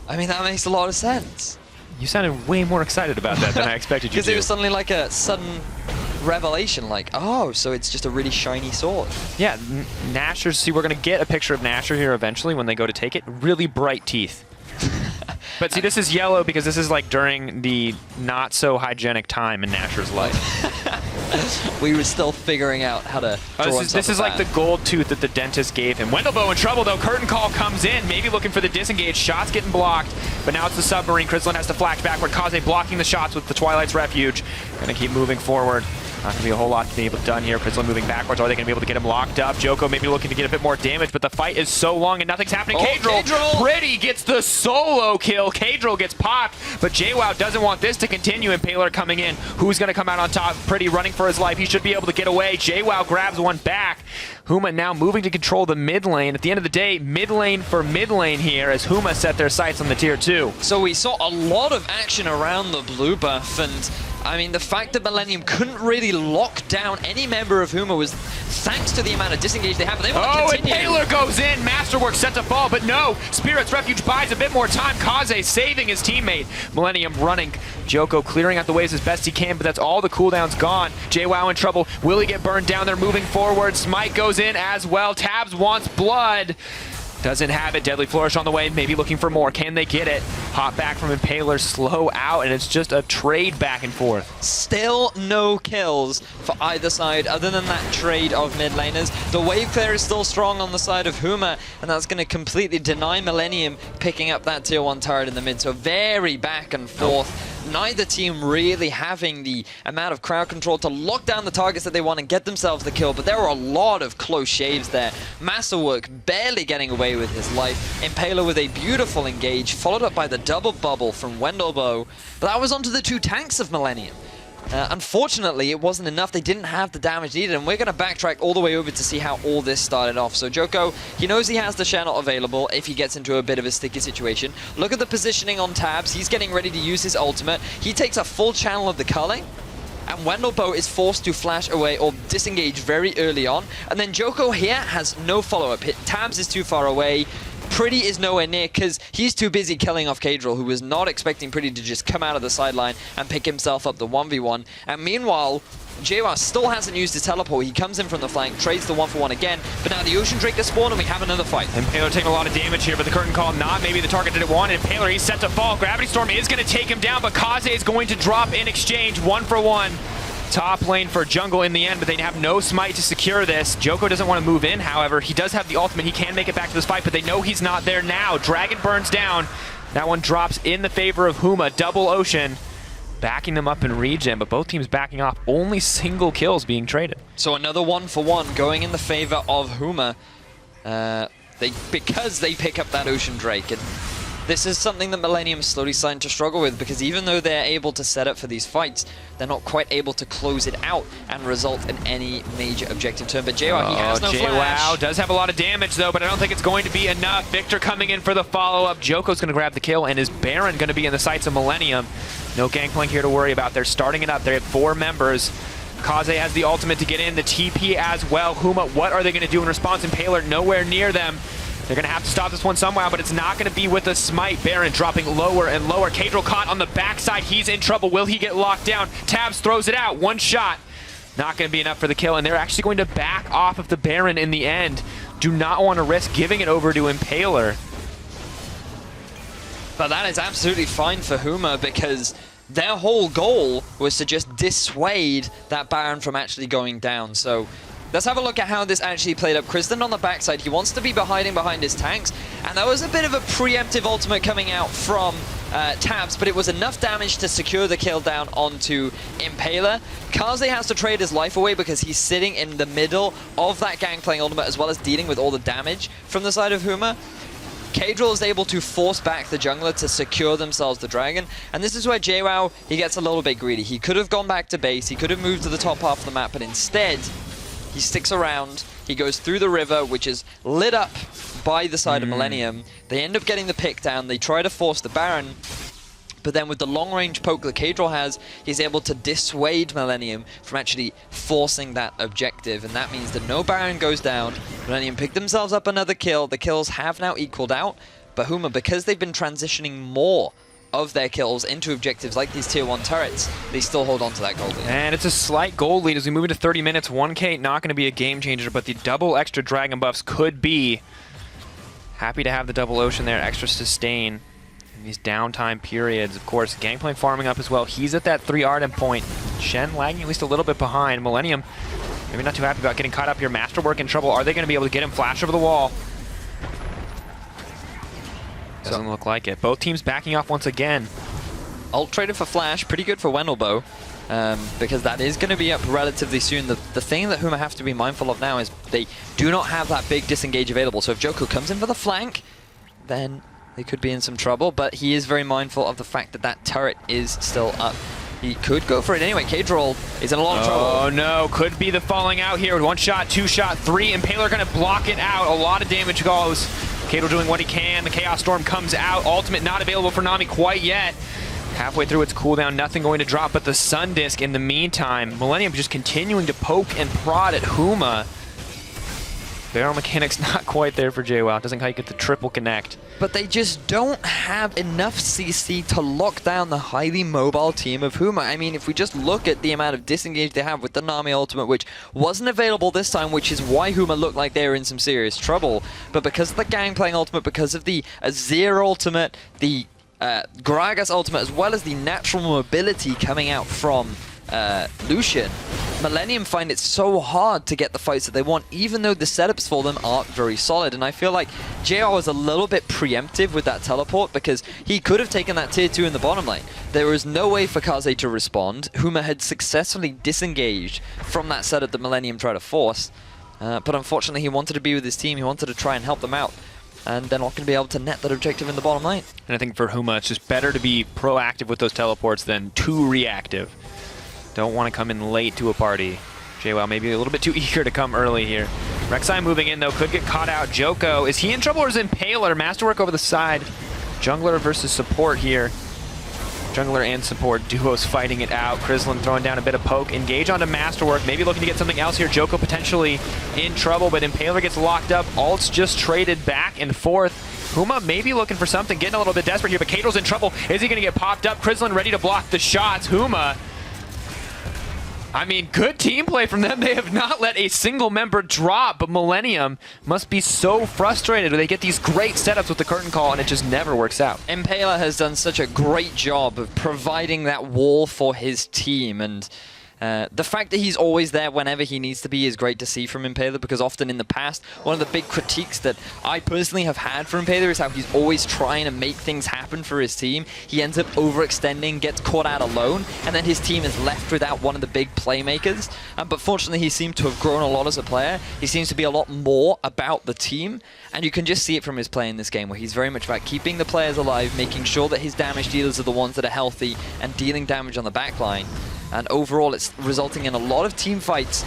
I mean, that makes a lot of sense. You sounded way more excited about that than I expected you to. Because it was suddenly like a sudden revelation, like, oh, so it's just a really shiny sword. Yeah, Nashers, see, we're going to get a picture of Nasher here eventually when they go to take it. Really bright teeth. But see, this is yellow because this is like during the not so hygienic time in Nasher's life. We were still figuring out how to draw this is like the gold tooth that the dentist gave him. Wendelboe in trouble though. Curtain Call comes in, maybe looking for the disengage. Shots getting blocked, but now it's the submarine. Krislin has to flash backward. Kaze blocking the shots with the Twilight's Refuge. Gonna keep moving forward. Not going to be a whole lot to be able to done here. Krislin moving backwards. Are they going to be able to get him locked up? Joko maybe looking to get a bit more damage, but the fight is so long and nothing's happening. Kadril Pretty gets the solo kill. Kadril gets popped, but JWoww doesn't want this to continue. Impaler coming in. Who's going to come out on top? Pretty running for his life. He should be able to get away. JWoww grabs one back. Huma now moving to control the mid lane. At the end of the day, mid lane for mid lane here as Huma set their sights on the tier 2. So we saw a lot of action around the blue buff, and I mean, the fact that Millenium couldn't really lock down any member of Huma was thanks to the amount of disengage they have. They want to continue. Impaler goes in. Masterwork set to fall, but no. Spirit's Refuge buys a bit more time. Kaze saving his teammate. Millenium running. Joko clearing out the waves as best he can, but that's all the cooldown's gone. JWoww in trouble. Will he get burned down? They're moving forward. Smite goes in as well. Tabs wants blood. Doesn't have it. Deadly Flourish on the way. Maybe looking for more. Can they get it? Hop back from Impaler. Slow out. And it's just a trade back and forth. Still no kills for either side other than that trade of mid laners. The wave clear is still strong on the side of Huma. And that's going to completely deny Millenium picking up that tier 1 turret in the mid. So very back and forth. Neither team really having the amount of crowd control to lock down the targets that they want and get themselves the kill, but there were a lot of close shaves there. Masterwork barely getting away with his life. Impaler with a beautiful engage, followed up by the double bubble from Wendelboe, but that was onto the 2 tanks of Millenium. Unfortunately, it wasn't enough. They didn't have the damage needed, and we're going to backtrack all the way over to see how all this started off. So Joko, he knows he has the channel available if he gets into a bit of a sticky situation. Look at the positioning on Tabs. He's getting ready to use his ultimate. He takes a full channel of the culling, and Wendelboe is forced to flash away or disengage very early on. And then Joko here has no follow-up hit. Tabs is too far away. Pretty is nowhere near because he's too busy killing off Kadril, who was not expecting Pretty to just come out of the sideline and pick himself up the 1v1. And meanwhile, JWoww still hasn't used his teleport. He comes in from the flank, trades the 1-for-1 again, but now the Ocean Drake has spawned and we have another fight. Impaler taking a lot of damage here, but the Curtain Call not maybe the target that it wanted. Impaler, he's set to fall. Gravity Storm is going to take him down, but Kaze is going to drop in exchange. 1-for-1. Top lane for jungle in the end, but they have no smite to secure this. Joko doesn't want to move in, however. He does have the ultimate. He can make it back to this fight, but they know he's not there now. Dragon burns down. That one drops in the favor of Huma. Double Ocean backing them up in regen, but both teams backing off. Only single kills being traded. So another 1-for-1 going in the favor of Huma. Because they pick up that Ocean Drake. And this is something that Millenium is slowly starting to struggle with, because even though they're able to set up for these fights, they're not quite able to close it out and result in any major objective turn. But JWoww, he has no flash. JWoww does have a lot of damage though, but I don't think it's going to be enough. Victor coming in for the follow-up. Joko's going to grab the kill, and is Baron going to be in the sights of Millenium? No Gangplank here to worry about. They're starting it up. They have 4 members. Kaze has the ultimate to get in, the TP as well. Huma, what are they going to do in response? Impaler nowhere near them. They're going to have to stop this one somehow, but it's not going to be with a smite. Baron dropping lower and lower. Kadril caught on the backside. He's in trouble. Will he get locked down? Tabs throws it out. One shot. Not going to be enough for the kill, and they're actually going to back off of the Baron in the end. Do not want to risk giving it over to Impaler. But that is absolutely fine for Huma, because their whole goal was to just dissuade that Baron from actually going down. So let's have a look at how this actually played up. Kristen on the backside, he wants to be hiding behind his tanks, and that was a bit of a preemptive ultimate coming out from Tabs, but it was enough damage to secure the kill down onto Impaler. Kaze has to trade his life away because he's sitting in the middle of that Gangplank ultimate, as well as dealing with all the damage from the side of Huma. Kadril is able to force back the jungler to secure themselves the dragon, and this is where JWoww, he gets a little bit greedy. He could have gone back to base, he could have moved to the top half of the map, but instead he sticks around. He goes through the river, which is lit up by the side of Millenium. They end up getting the pick down. They try to force the Baron, but then with the long-range poke that Kadril has, he's able to dissuade Millenium from actually forcing that objective, and that means that no Baron goes down. Millenium pick themselves up another kill. The kills have now equaled out, but Huma, because they've been transitioning more of their kills into objectives like these tier 1 turrets, they still hold on to that gold lead. And it's a slight gold lead as we move into 30 minutes. 1K not going to be a game changer, but the double extra dragon buffs could be. Happy to have the double ocean there, extra sustain in these downtime periods. Of course, Gangplank farming up as well. He's at that 3 Ardent point. Shen lagging at least a little bit behind. Millenium maybe not too happy about getting caught up here. Masterwork in trouble. Are they going to be able to get him flash over the wall? Doesn't look like it. Both teams backing off once again. Ult traded for flash, pretty good for Wendelboe, because that is going to be up relatively soon. The thing that Huma have to be mindful of now is they do not have that big disengage available. So if Joko comes in for the flank, then they could be in some trouble, but he is very mindful of the fact that that turret is still up. He could go for it anyway. Kadril is in a lot of trouble. Oh no, could be the falling out here with 1 shot, 2 shot, 3. Impaler going to block it out. A lot of damage goes. Kadril doing what he can. The Chaos Storm comes out. Ultimate not available for Nami quite yet. Halfway through its cooldown, nothing going to drop but the Sun Disc in the meantime. Millenium just continuing to poke and prod at Huma. Barrel mechanics not quite there for JWoww. Doesn't quite get the triple connect. But they just don't have enough CC to lock down the highly mobile team of Huma. I mean, if we just look at the amount of disengage they have with the Nami ultimate, which wasn't available this time, which is why Huma looked like they were in some serious trouble. But because of the Gangplank ultimate, because of the Azir ultimate, the Gragas ultimate, as well as the natural mobility coming out from Lucian, Millenium find it so hard to get the fights that they want, even though the setups for them aren't very solid. And I feel like JR was a little bit preemptive with that teleport, because he could have taken that tier 2 in the bottom lane. There was no way for Kaze to respond. Huma had successfully disengaged from that setup that Millenium tried to force, but unfortunately he wanted to be with his team. He wanted to try and help them out, and they're not going to be able to net that objective in the bottom lane. And I think for Huma, it's just better to be proactive with those teleports than too reactive. Don't want to come in late to a party. JWoww maybe a little bit too eager to come early here. Rek'Sai moving in though, could get caught out. Joko, is he in trouble or is Impaler? Masterwork over the side. Jungler versus support here. Jungler and support duos fighting it out. Krislin throwing down a bit of poke. Engage onto Masterwork, maybe looking to get something else here. Joko potentially in trouble, but Impaler gets locked up. Ults just traded back and forth. Huma maybe looking for something, getting a little bit desperate here, but Kadril's in trouble. Is he going to get popped up? Krislin ready to block the shots. Huma, I mean, good team play from them. They have not let a single member drop, but Millenium must be so frustrated. They get these great setups with the curtain call, and it just never works out. Impaler has done such a great job of providing that wall for his team, and The fact that he's always there whenever he needs to be is great to see from Impaler, because often in the past, one of the big critiques that I personally have had for Impaler is how he's always trying to make things happen for his team. He ends up overextending, gets caught out alone, and then his team is left without one of the big playmakers. But fortunately, he seems to have grown a lot as a player. He seems to be a lot more about the team, and you can just see it from his play in this game, where he's very much about keeping the players alive, making sure that his damage dealers are the ones that are healthy and dealing damage on the backline. And overall, it's resulting in a lot of team fights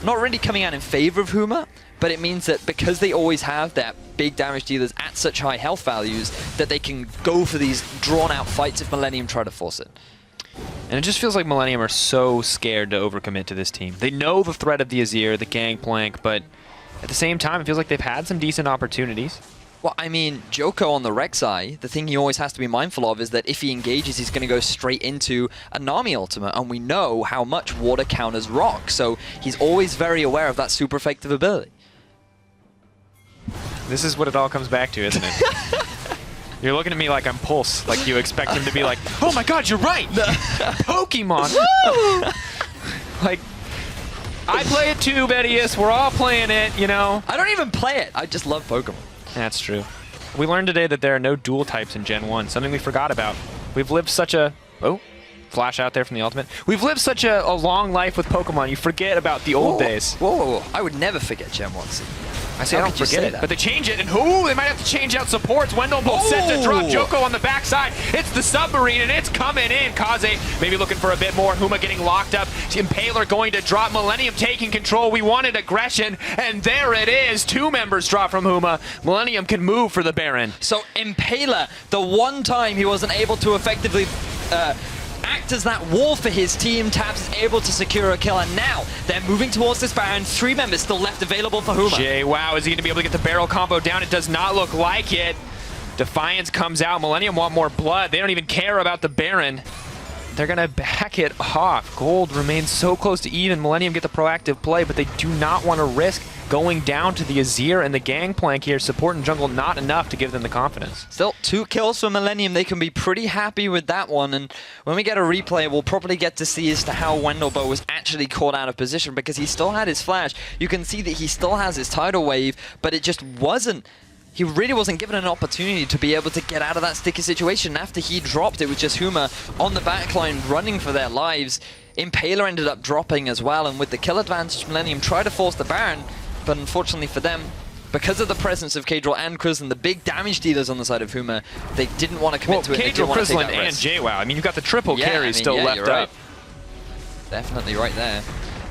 not really coming out in favor of Huma, but it means that because they always have that big damage dealers at such high health values, that they can go for these drawn-out fights if Millenium try to force it. And it just feels like Millenium are so scared to overcommit to this team. They know the threat of the Azir, the Gangplank, but at the same time, it feels like they've had some decent opportunities. Well, I mean, Joko on the Rek'Sai, the thing he always has to be mindful of is that if he engages, he's going to go straight into a Nami ultimate, and we know how much water counters rock, so he's always very aware of that super effective ability. This is what it all comes back to, isn't it? You're looking at me like I'm Pulse, like you expect him to be like, oh my god, you're right! Pokemon! Woo! Like, I play it too, Betius, we're all playing it, you know? I don't even play it, I just love Pokemon. That's true. We learned today that there are no dual types in Gen 1, something we forgot about. We've lived such a... Oh, flash out there from the ultimate. We've lived such a long life with Pokemon, you forget about the old days. Whoa, I would never forget Gen 1. I say I don't forget it, but they change it, and they might have to change out supports. Wendelbolt set to drop Joko on the backside. It's the submarine, and it's coming in. Kaze maybe looking for a bit more. Huma getting locked up. Impaler going to drop. Millenium taking control. We wanted aggression, and there it is. 2 members drop from Huma. Millenium can move for the Baron. So Impaler, the one time he wasn't able to effectively act as that wall for his team, Tabs is able to secure a kill, and now they're moving towards this Baron. 3 members still left available for Huma. Wow, is he going to be able to get the barrel combo down? It does not look like it. Defiance comes out. Millenium want more blood. They don't even care about the Baron. They're going to back it off. Gold remains so close to even. Millenium get the proactive play, but they do not want to risk going down to the Azir and the Gangplank here. Support and jungle not enough to give them the confidence. Still 2 kills for Millenium. They can be pretty happy with that one. And when we get a replay, we'll probably get to see as to how Wendelbolt was actually caught out of position, because he still had his flash. You can see that he still has his tidal wave, but it just wasn't... He really wasn't given an opportunity to be able to get out of that sticky situation. After he dropped, it was just Huma on the backline running for their lives. Impaler ended up dropping as well, and with the kill advantage, Millenium tried to force the Baron, but unfortunately for them, because of the presence of Kadril and Krislin, the big damage dealers on the side of Huma, they didn't want to commit to it. Kadril, Krislin, and JWoww. I mean, you've got the triple carry still left up. Definitely right there.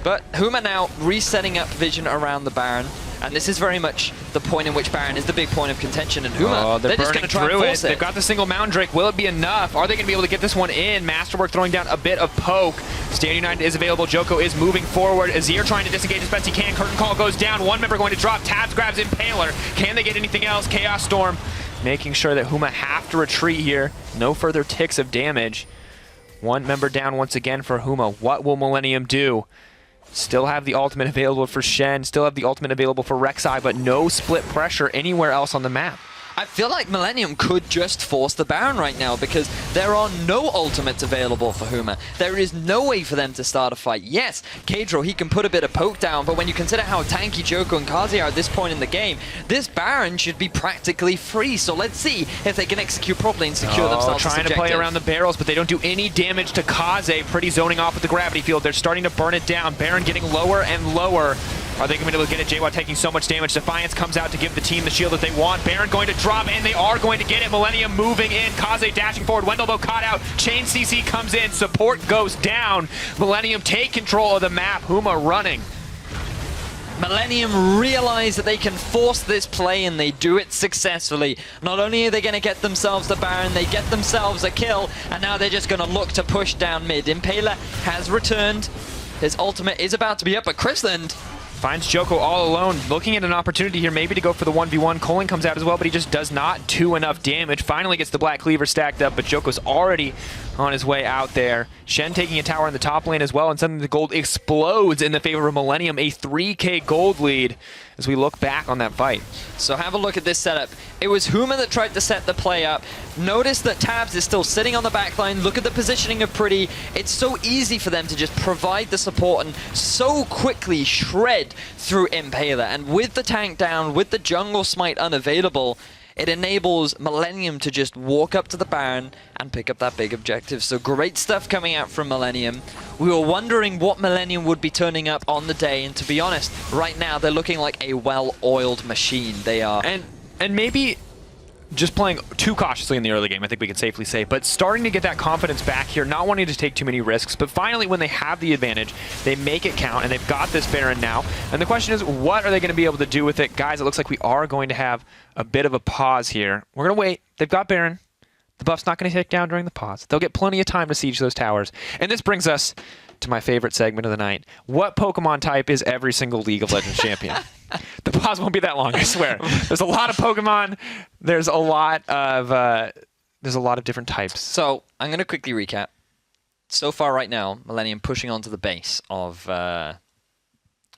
But Huma now resetting up vision around the Baron. And this is very much the point in which Baron is the big point of contention. And Huma, they're just going to try and force it. They've got the single Mountain Drake. Will it be enough? Are they going to be able to get this one in? Masterwork throwing down a bit of poke. Stand United is available. Joko is moving forward. Azir trying to disengage as best he can. Curtain Call goes down. 1 member going to drop. Tabs grabs Impaler. Can they get anything else? Chaos Storm making sure that Huma have to retreat here. No further ticks of damage. 1 member down once again for Huma. What will Millenium do? Still have the ultimate available for Shen, still have the ultimate available for Rek'Sai, but no split pressure anywhere else on the map. I feel like Millenium could just force the Baron right now, because there are no ultimates available for Huma. There is no way for them to start a fight. Yes, Kadril, he can put a bit of poke down, but when you consider how tanky Joko and Kazi are at this point in the game, this Baron should be practically free. So let's see if they can execute properly and secure themselves. Trying to play around the barrels, but they don't do any damage to Kaze. Pretty zoning off with the gravity field. They're starting to burn it down. Baron getting lower and lower. Are they going to be able to get it? JWoww taking so much damage. Defiance comes out to give the team the shield that they want. Baron going to drop, and they are going to get it. Millenium moving in. Kaze dashing forward. Wendelbolt caught out. Chain CC comes in. Support goes down. Millenium take control of the map. Huma running. Millenium realize that they can force this play, and they do it successfully. Not only are they going to get themselves the Baron, they get themselves a kill, and now they're just going to look to push down mid. Impaler has returned. His ultimate is about to be up, but Krislin finds Joko all alone, looking at an opportunity here maybe to go for the 1v1. Colin comes out as well, but he just does not do enough damage. Finally gets the Black Cleaver stacked up, but Joko's already on his way out there. Shen taking a tower in the top lane as well, and suddenly the gold explodes in the favor of Millenium. A 3k gold lead as we look back on that fight. So have a look at this setup. It was Huma that tried to set the play up. Notice that Tabs is still sitting on the backline. Look at the positioning of Pretty. It's so easy for them to just provide the support and so quickly shred through Impaler. And with the tank down, with the jungle smite unavailable, it enables Millenium to just walk up to the Baron and pick up that big objective. So great stuff coming out from Millenium. We were wondering what Millenium would be turning up on the day, and to be honest, right now they're looking like a well-oiled machine. They are. And maybe just playing too cautiously in the early game, I think we can safely say, but starting to get that confidence back here, not wanting to take too many risks, but finally when they have the advantage, they make it count, and they've got this Baron now. And the question is, what are they going to be able to do with it? Guys, it looks like we are going to have a bit of a pause here. We're going to wait. They've got Baron. The buff's not going to take down during the pause. They'll get plenty of time to siege those towers. And this brings us to my favorite segment of the night. What Pokemon type is every single League of Legends champion? The pause won't be that long, I swear. There's a lot of Pokemon. There's a lot of different types. So I'm going to quickly recap. So far right now, Millenium pushing onto the base of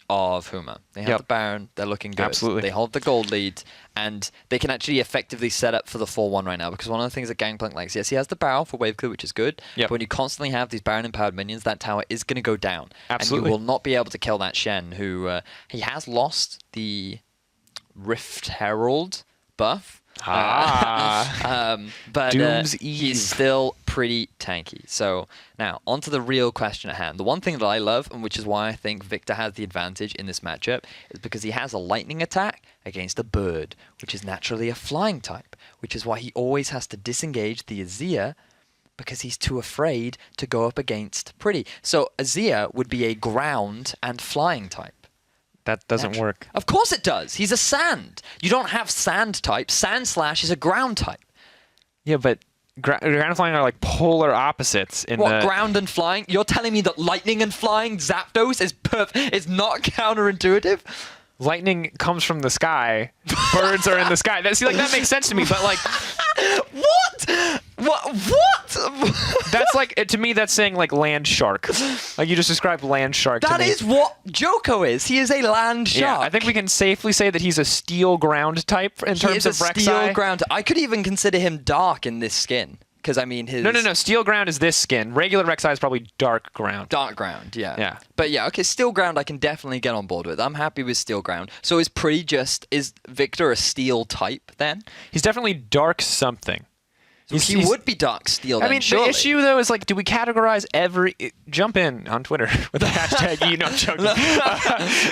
Huma. They have the Baron. They're looking good. Absolutely. They hold the gold lead, and they can actually effectively set up for the 4-1 right now, because one of the things that Gangplank likes, yes, he has the barrel for wave clear, which is good, but when you constantly have these Baron-empowered minions, that tower is going to go down. Absolutely. And you will not be able to kill that Shen, who he has lost the Rift Herald buff. But Doom's Eve. He's still pretty tanky. So now onto the real question at hand. The one thing that I love, and which is why I think Victor has the advantage in this matchup, is because he has a lightning attack against a bird, which is naturally a flying type, which is why he always has to disengage the Azir, because he's too afraid to go up against Pretty. So Azir would be a ground and flying type. That doesn't work. Of course it does. He's a sand. You don't have sand type. Sand slash is a ground type. Yeah, but ground and flying are like polar opposites. Ground and flying? You're telling me that lightning and flying, Zapdos, is not counterintuitive? Lightning comes from the sky. Birds are in the sky. That makes sense to me, but like... What? That's like, to me, that's saying like land shark. Like you just described land shark to me. That is what Joko is. He is a land shark. Yeah, I think we can safely say that he's a steel ground type in terms of Rek'Sai. Steel ground. I could even consider him dark in this skin. Because, I mean, his... No. Steel ground is this skin. Regular Rek'Sai is probably dark ground. Dark ground, yeah. Yeah. But yeah, okay, steel ground I can definitely get on board with. I'm happy with steel ground. So is Victor a steel type then? He's definitely dark something. He would be dark steel then, surely. The issue, though, is like, do we categorize every... Jump in on Twitter with the hashtag I'm joking.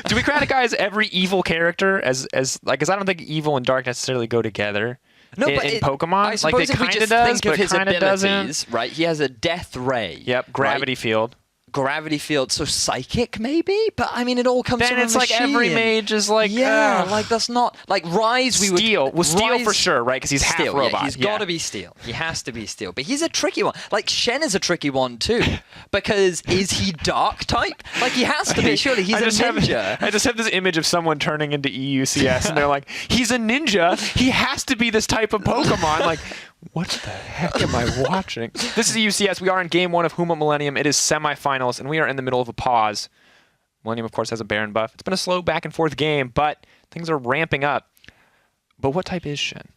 Do we categorize every evil character as like, because I don't think evil and dark necessarily go together. No, in Pokemon, I suppose like, if we just think of his abilities, right? He has a Death Ray. Yep, Gravity Field. Gravity Field, so Psychic maybe? But I mean, it all comes from a machine. Then it's like every mage is like... like that's not... Like Rise, we would... Steel. Well, Steel for sure, right? Because he's half robot. Yeah, he's got to be Steel. He has to be Steel. But he's a tricky one. Like Shen is a tricky one too. Because is he Dark type? Like he has to be. Surely he's a ninja. I just have this image of someone turning into EUCS and they're like, he's a ninja. He has to be this type of Pokemon. Like... What the heck am I watching? This is EUCS. We are in Game 1 of Huma Millenium. It is semifinals, and we are in the middle of a pause. Millenium, of course, has a Baron buff. It's been a slow back-and-forth game, but things are ramping up. But what type is Shen?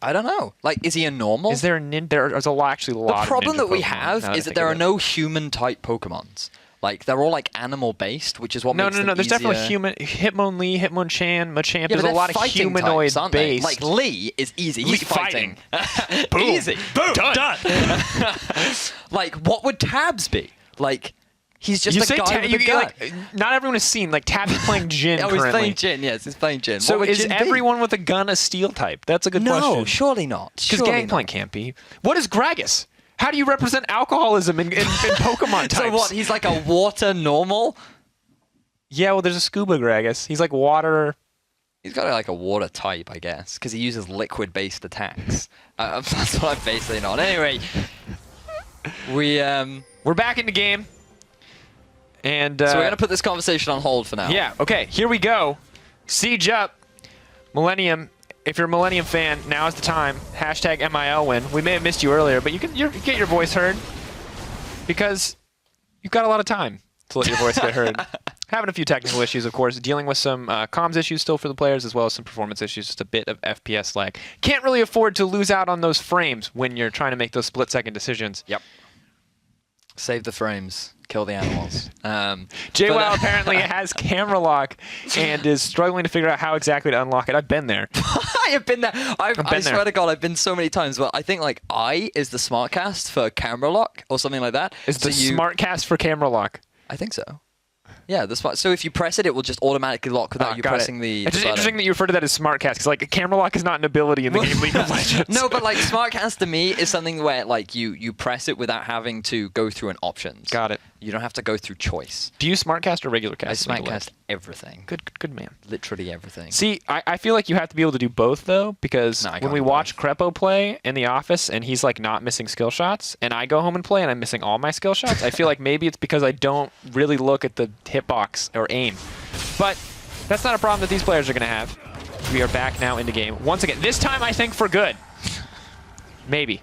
I don't know. Like, is he a normal? Is there a ninja? There's actually a lot of The problem that we Pokemon, have is that there are no human-type Pokemons. Like, they're all, like, animal-based, which is what makes them there's easier. definitely human... Hitmonchan, Machamp. Yeah, there's a lot of humanoid-based. Like, Lee is easy. He's fighting. Boom. Easy. Boom. Done. Like, what would Tabs be? Like... He's just a guy with a gun. Like, not everyone has seen, like, Tab is playing Jin currently. He's playing Jin, yes, he's playing Jin. So is everyone with a gun a steel type? That's a good question. No, surely not. Because Gangplank can't be. What is Gragas? How do you represent alcoholism in Pokemon types? So what, he's like a water normal? Yeah, well, there's a scuba Gragas. He's like water... He's got like a water type, I guess, because he uses liquid-based attacks. That's what I'm basing it on. Anyway, we're back in the game. And, so we're going to put this conversation on hold for now. Yeah, okay, here we go. Siege up. Millenium, if you're a Millenium fan, now is the time. Hashtag MIL win. We may have missed you earlier, but you get your voice heard. Because you've got a lot of time to let your voice get heard. Having a few technical issues, of course, dealing with some comms issues still for the players, as well as some performance issues, just a bit of FPS lag. Can't really afford to lose out on those frames when you're trying to make those split-second decisions. Yep. Save the frames. Kill the animals. JWoww apparently has camera lock and is struggling to figure out how exactly to unlock it. I've been there. I have been there. I swear to God, I've been so many times. But I think like I is the smartcast for camera lock or something like that. Is the smartcast for camera lock? I think so. Yeah, the smart. So if you press it, it will just automatically lock without you pressing the. It's just interesting that you refer to that as smartcast, because like camera lock is not an ability in the game League of Legends. No, but like smartcast to me is something where like you press it without having to go through an options. Got it. You don't have to go through choice. Do you smartcast or regular cast? I smartcast everything. Good man. Literally everything. See, I feel like you have to be able to do both though, because when we watch Crepo play in the office and he's like not missing skill shots, and I go home and play and I'm missing all my skill shots, I feel like maybe it's because I don't really look at the hitbox or aim. But that's not a problem that these players are going to have. We are back now into game. Once again, this time I think for good. Maybe.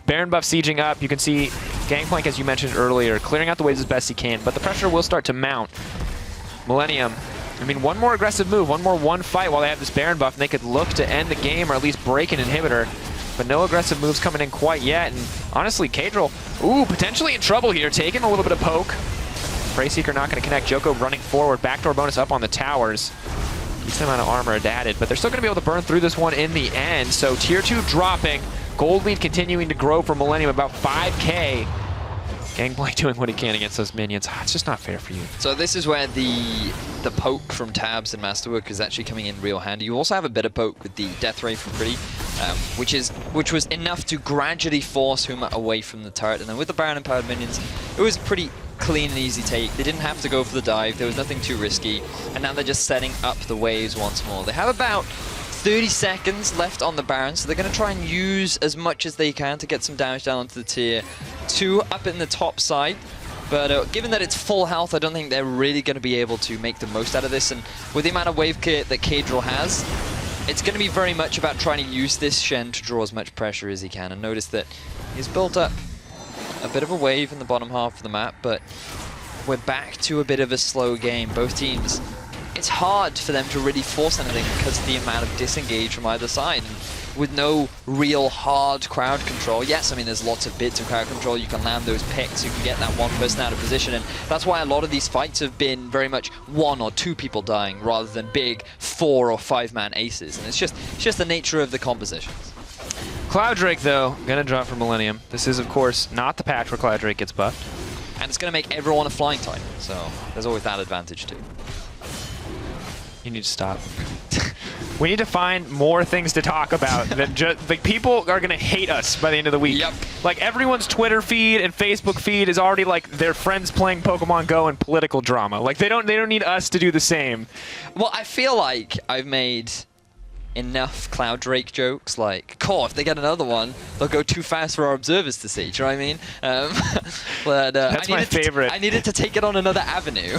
Baron buff sieging up. You can see Gangplank, as you mentioned earlier, clearing out the waves as best he can, but the pressure will start to mount. Millenium, I mean, one more aggressive move, one fight while they have this Baron buff, and they could look to end the game or at least break an inhibitor, but no aggressive moves coming in quite yet. And honestly, Kadril, potentially in trouble here, taking a little bit of poke. Preyseeker not going to connect. Joko running forward, backdoor bonus up on the towers. Decent amount of armor added, but they're still going to be able to burn through this one in the end. So tier 2 dropping. Gold lead continuing to grow for Millenium, about 5K. Gangplank doing what he can against those minions. It's just not fair for you. So this is where the poke from Tabs and Masterwork is actually coming in real handy. You also have a bit of poke with the Death Ray from Pretty, which was enough to gradually force Huma away from the turret. And then with the Baron and Powered minions, it was pretty clean and easy take. They didn't have to go for the dive. There was nothing too risky. And now they're just setting up the waves once more. They have about 30 seconds left on the Baron, so they're going to try and use as much as they can to get some damage down onto the tier 2 up in the top side. But given that it's full health, I don't think they're really going to be able to make the most out of this. And with the amount of wave kit that Kadril has, it's going to be very much about trying to use this Shen to draw as much pressure as he can. And notice that he's built up a bit of a wave in the bottom half of the map, but we're back to a bit of a slow game. Both teams, it's hard for them to really force anything because of the amount of disengage from either side. And with no real hard crowd control, yes, I mean, there's lots of bits of crowd control. You can land those picks, you can get that one person out of position, and that's why a lot of these fights have been very much 1 or 2 people dying rather than big 4 or 5-man aces. And it's just the nature of the compositions. Cloud Drake, though, gonna drop for Millenium. This is, of course, not the patch where Cloud Drake gets buffed. And it's gonna make everyone a flying type, so there's always that advantage too. You need to stop. We need to find more things to talk about. Than just, like, people are gonna hate us by the end of the week. Yep. Like, everyone's Twitter feed and Facebook feed is already like their friends playing Pokemon Go and political drama. Like, they don't need us to do the same. Well, I feel like I've made enough Cloud Drake jokes, like, cool, if they get another one, they'll go too fast for our observers to see. Do you know what I mean? But that's my favorite. I needed to take it on another avenue.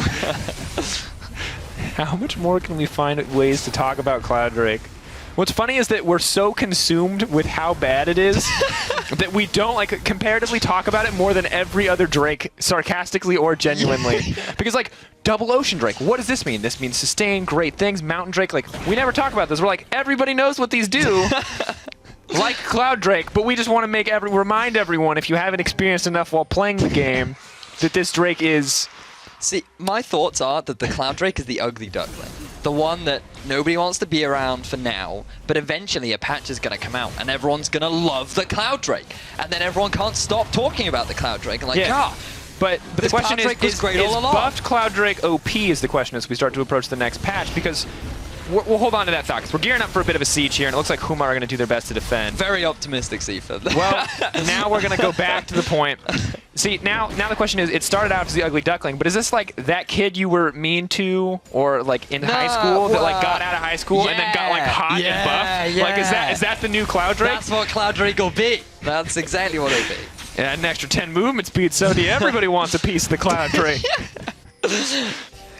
How much more can we find ways to talk about Cloud Drake? What's funny is that we're so consumed with how bad it is that we don't like comparatively talk about it more than every other Drake, sarcastically or genuinely. Because like Double Ocean Drake, what does this mean? This means sustain great things. Mountain Drake, like we never talk about this. We're like, everybody knows what these do. Like Cloud Drake, but we just want to make remind everyone, if you haven't experienced enough while playing the game, that this Drake is. See, my thoughts are that the Cloud Drake is the ugly duckling. The one that nobody wants to be around for now, but eventually a patch is going to come out and everyone's going to love the Cloud Drake. And then everyone can't stop talking about the Cloud Drake and like, But the question is buffed Cloud Drake OP is the question as we start to approach the next patch, because we'll hold on to that thought, because we're gearing up for a bit of a siege here, and it looks like Huma are going to do their best to defend. Very optimistic, Seaford. Well, now we're going to go back to the point. See, now the question is, it started out as the ugly duckling, but is this like that kid you were mean to, or like in high school that like got out of high school and then got like hot and buff? Like, is that the new Cloud Drake? That's what Cloud Drake will be. That's exactly what it'll be. And an extra 10 movement speed, so everybody wants a piece of the Cloud Drake.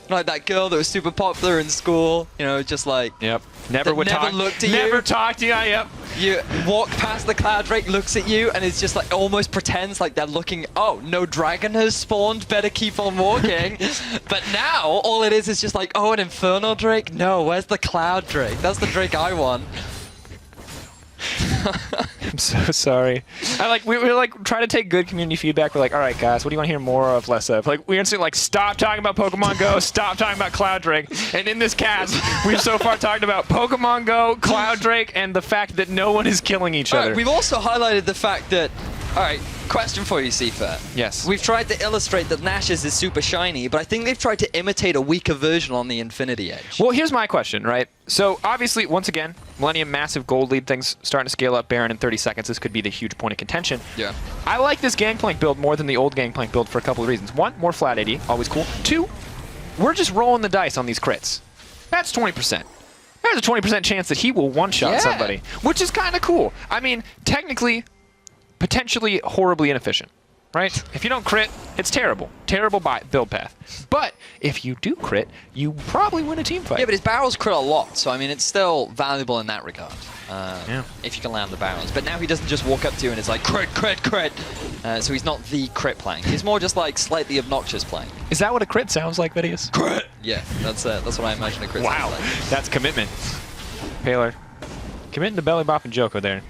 Like that girl that was super popular in school, you know, just like... Yep. Never would never talk. looked at you. Never talked to you. Yep. You walk past the Cloud Drake, looks at you, and it's just like almost pretends like they're looking, oh, no dragon has spawned, better keep on walking. But now, all it is just like, oh, an Infernal Drake? No, where's the Cloud Drake? That's the Drake I want. I'm so sorry. We were like trying to take good community feedback. We're like, all right, guys, what do you want to hear more of, less of? Like, we instantly like, stop talking about Pokemon Go, stop talking about Cloud Drake. And in this cast, we've so far talked about Pokemon Go, Cloud Drake, and the fact that no one is killing each other. Right, we've also highlighted the fact that, all right, question for you, Sifa. Yes. We've tried to illustrate that Nash's is super shiny, but I think they've tried to imitate a weaker version on the Infinity Edge. Well, here's my question, right? So, obviously, once again, Millenium, massive gold lead, things starting to scale up. Baron in 30 seconds. This could be the huge point of contention. Yeah. I like this Gangplank build more than the old Gangplank build for a couple of reasons. One, more flat AD, always cool. Two, we're just rolling the dice on these crits. That's 20%. There's a 20% chance that he will one-shot somebody, which is kind of cool. I mean, technically, potentially horribly inefficient, right? If you don't crit, it's terrible. Terrible build path. But if you do crit, you probably win a team fight. Yeah, but his barrels crit a lot, so I mean, it's still valuable in that regard. Yeah. If you can land the barrels. But now he doesn't just walk up to you and it's like, crit, crit, crit. So he's not the crit plank. He's more just like slightly obnoxious plank. Is that what a crit sounds like, Vidius? Crit! Yeah, that's what I imagine a crit sounds like. That's commitment. Paler. Committing to belly bop and Joko there.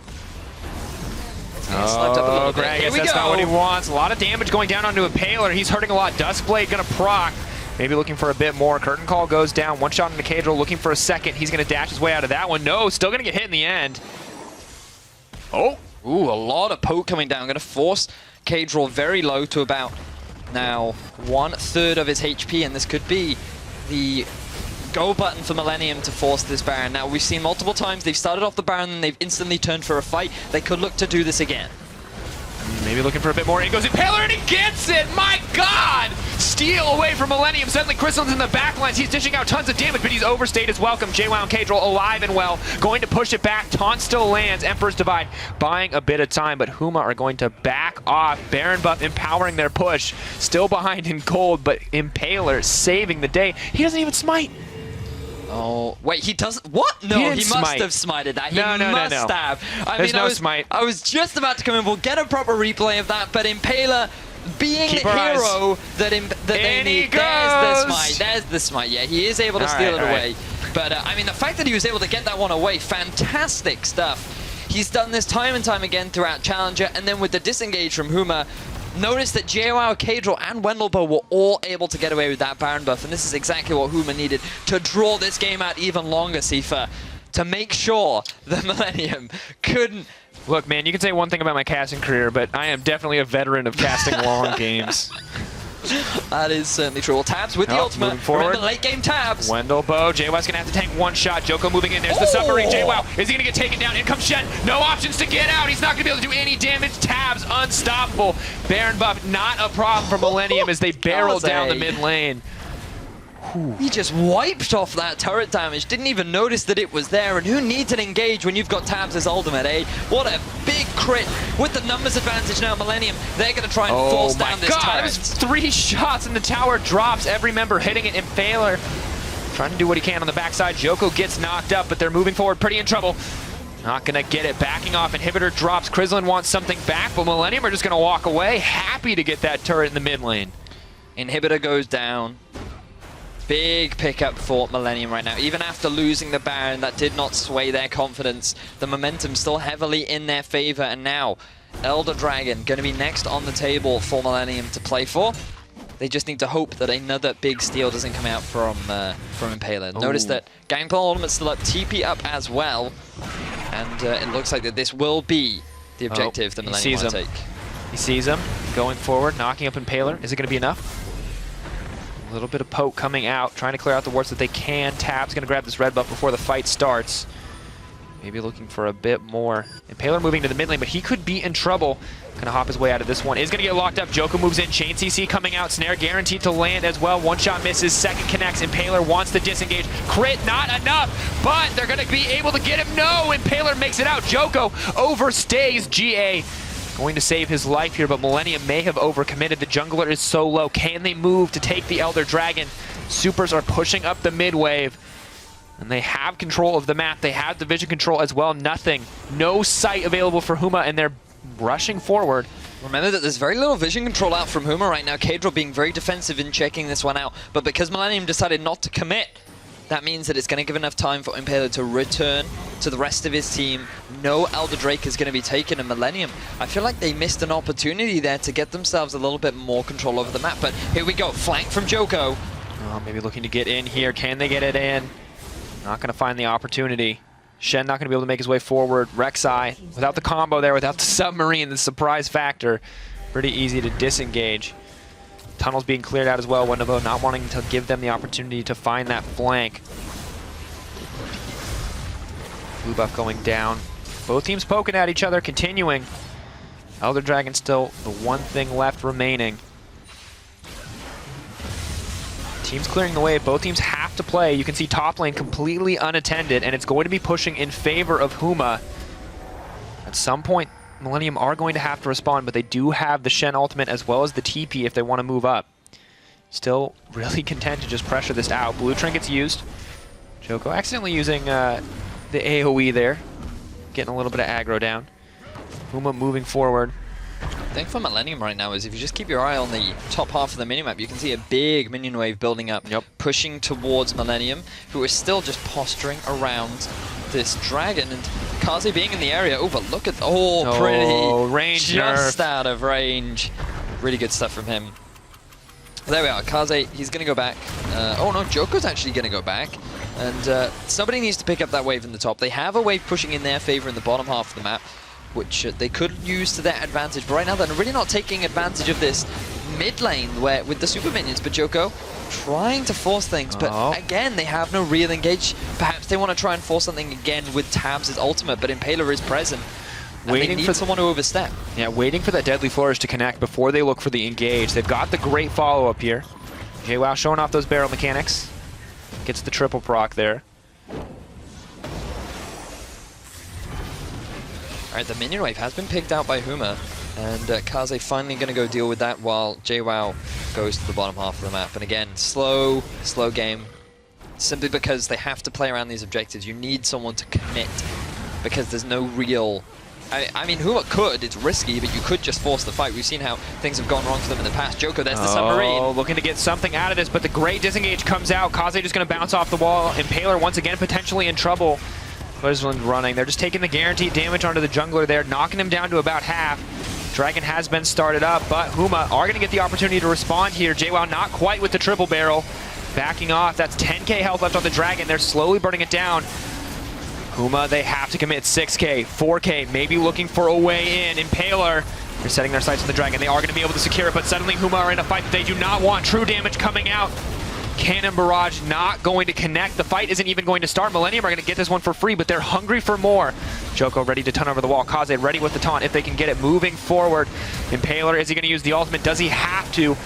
Slept up a little bit. Greg, Here we that's go. not what he wants. A lot of damage going down onto Impaler. He's hurting a lot. Duskblade gonna proc. Maybe looking for a bit more. Curtain Call goes down. One shot into Cadril, looking for a second. He's gonna dash his way out of that one. No, still gonna get hit in the end. Oh. Ooh, a lot of poke coming down. Gonna force Cadril very low to about now 1/3 of his HP, and this could be the go button for Millenium to force this Baron. Now, we've seen multiple times they've started off the Baron and they've instantly turned for a fight. They could look to do this again. Maybe looking for a bit more. In goes Impaler and he gets it! My God! Steal away from Millenium. Suddenly Crystallin's in the backlines. He's dishing out tons of damage, but he's overstayed his welcome. JWoww and Cadril alive and well. Going to push it back. Taunt still lands. Emperor's Divide buying a bit of time, but Huma are going to back off. Baron buff empowering their push. Still behind in gold, but Impaler saving the day. He doesn't even smite. Oh, wait, he doesn't... What? No, he must have smited that. He must have. I There's mean, no smite. I was just about to come in. We'll get a proper replay of that, but Impaler being the hero that they need. There's the smite. There's the smite. Yeah, he is able to steal it away. But, I mean, the fact that he was able to get that one away, fantastic stuff. He's done this time and time again throughout Challenger, and then with the disengage from Huma, notice that JWoww, Cadril, and Wendelbo were all able to get away with that Baron buff, and this is exactly what Huma needed to draw this game out even longer, Sifa, to make sure that Millenium couldn't... Look, man, you can say one thing about my casting career, but I am definitely a veteran of casting long games. That is certainly true. Well, Tabs with the ultimate. Remember, late game Tabs. Wendelbo. JWoww's going to have to tank one shot. Joko moving in. There's the submarine. JWoww. Is he going to get taken down? In comes Shen. No options to get out. He's not going to be able to do any damage. Tabs unstoppable. Baron buff not a problem for Millenium as they barrel down the mid lane. He just wiped off that turret damage, didn't even notice that it was there, and who needs an engage when you've got Tabs as ultimate, eh? What a big crit. With the numbers advantage now, Millenium, they're going to try and force down this turret. There's 3 shots and the tower drops. Every member hitting it. Impaler trying to do what he can on the backside. Joko gets knocked up, but they're moving forward pretty in trouble. Not going to get it. Backing off. Inhibitor drops. Crislin wants something back, but Millenium are just going to walk away. Happy to get that turret in the mid lane. Inhibitor goes down. Big pickup for Millenium right now. Even after losing the Baron, that did not sway their confidence. The momentum still heavily in their favor, and now Elder Dragon going to be next on the table for Millenium to play for. They just need to hope that another big steal doesn't come out from Impaler. Notice that Gangplank Ultimate's still up, TP up as well, and it looks like that this will be the objective that Millenium want to take. He sees him going forward, knocking up Impaler. Is it going to be enough? A little bit of poke coming out, trying to clear out the wards that they can. Tab's going to grab this red buff before the fight starts. Maybe looking for a bit more. Impaler moving to the mid lane, but he could be in trouble. Going to hop his way out of this one. Is going to get locked up. Joko moves in. Chain CC coming out. Snare guaranteed to land as well. One shot misses. Second connects. Impaler wants to disengage. Crit not enough, but they're going to be able to get him. No! Impaler makes it out. Joko overstays GA. Going to save his life here, but Millenium may have overcommitted. The jungler is so low. Can they move to take the Elder Dragon? Supers are pushing up the mid wave. And they have control of the map. They have the vision control as well. Nothing. No sight available for Huma, and they're rushing forward. Remember that there's very little vision control out from Huma right now. Kadril being very defensive in checking this one out. But because Millenium decided not to commit, that means that it's going to give enough time for Impaler to return to the rest of his team. No Elder Drake is going to be taken, and Millenium, I feel like they missed an opportunity there to get themselves a little bit more control over the map. But here we go, flank from Joko. Oh, maybe looking to get in here. Can they get it in? Not going to find the opportunity. Shen not going to be able to make his way forward. Rek'Sai, without the combo there, without the submarine, the surprise factor, pretty easy to disengage. Tunnels being cleared out as well. Wendovo not wanting to give them the opportunity to find that flank. Blue buff going down. Both teams poking at each other, continuing. Elder Dragon still the one thing left remaining. Teams clearing the way. Both teams have to play. You can see top lane completely unattended, and it's going to be pushing in favor of Huma. At some point, Millenium are going to have to respond, but they do have the Shen ultimate as well as the TP if they want to move up. Still really content to just pressure this out. Blue trinkets used. Joko accidentally using the AoE there. Getting a little bit of aggro down. Huma moving forward. The thing for Millenium right now is if you just keep your eye on the top half of the minimap, you can see a big minion wave building up, pushing towards Millenium, who is still just posturing around this dragon. And Kaze being in the area, oh, but look at, pretty, range just out of range. Really good stuff from him. There we are, Kaze, he's going to go back. Oh no, Joko's actually going to go back. And somebody needs to pick up that wave in the top. They have a wave pushing in their favor in the bottom half of the map, which they could use to their advantage. But right now, they're really not taking advantage of this mid lane where with the super minions. But Joko trying to force things. But again, they have no real engage. Perhaps they want to try and force something again with Tabs' ultimate, but Impaler is present. And waiting for someone to overstep. Yeah, waiting for that Deadly Flourish to connect before they look for the engage. They've got the great follow-up here. JWoww showing off those barrel mechanics. Gets the triple proc there. Alright, the minion wave has been picked out by Huma, and Kaze finally going to go deal with that while JWoww goes to the bottom half of the map. And again, slow game, simply because they have to play around these objectives. You need someone to commit, because there's no real... I mean, Huma could, it's risky, but you could just force the fight. We've seen how things have gone wrong for them in the past. Joko, there's the submarine. Looking to get something out of this, but the great disengage comes out. Kaze just going to bounce off the wall. Impaler once again potentially in trouble. Blizzard's running. They're just taking the guaranteed damage onto the jungler there, knocking him down to about half. Dragon has been started up, but Huma are going to get the opportunity to respond here. JWoww not quite with the triple barrel. Backing off. That's 10k health left on the Dragon. They're slowly burning it down. Huma, they have to commit 6k, 4k, maybe looking for a way in. Impaler, they're setting their sights on the Dragon. They are going to be able to secure it, but suddenly Huma are in a fight that they do not want. True damage coming out. Cannon Barrage not going to connect. The fight isn't even going to start. Millenium are going to get this one for free, but they're hungry for more. Joko ready to turn over the wall. Kaze ready with the taunt if they can get it moving forward. Impaler, is he going to use the ultimate? Does he have to?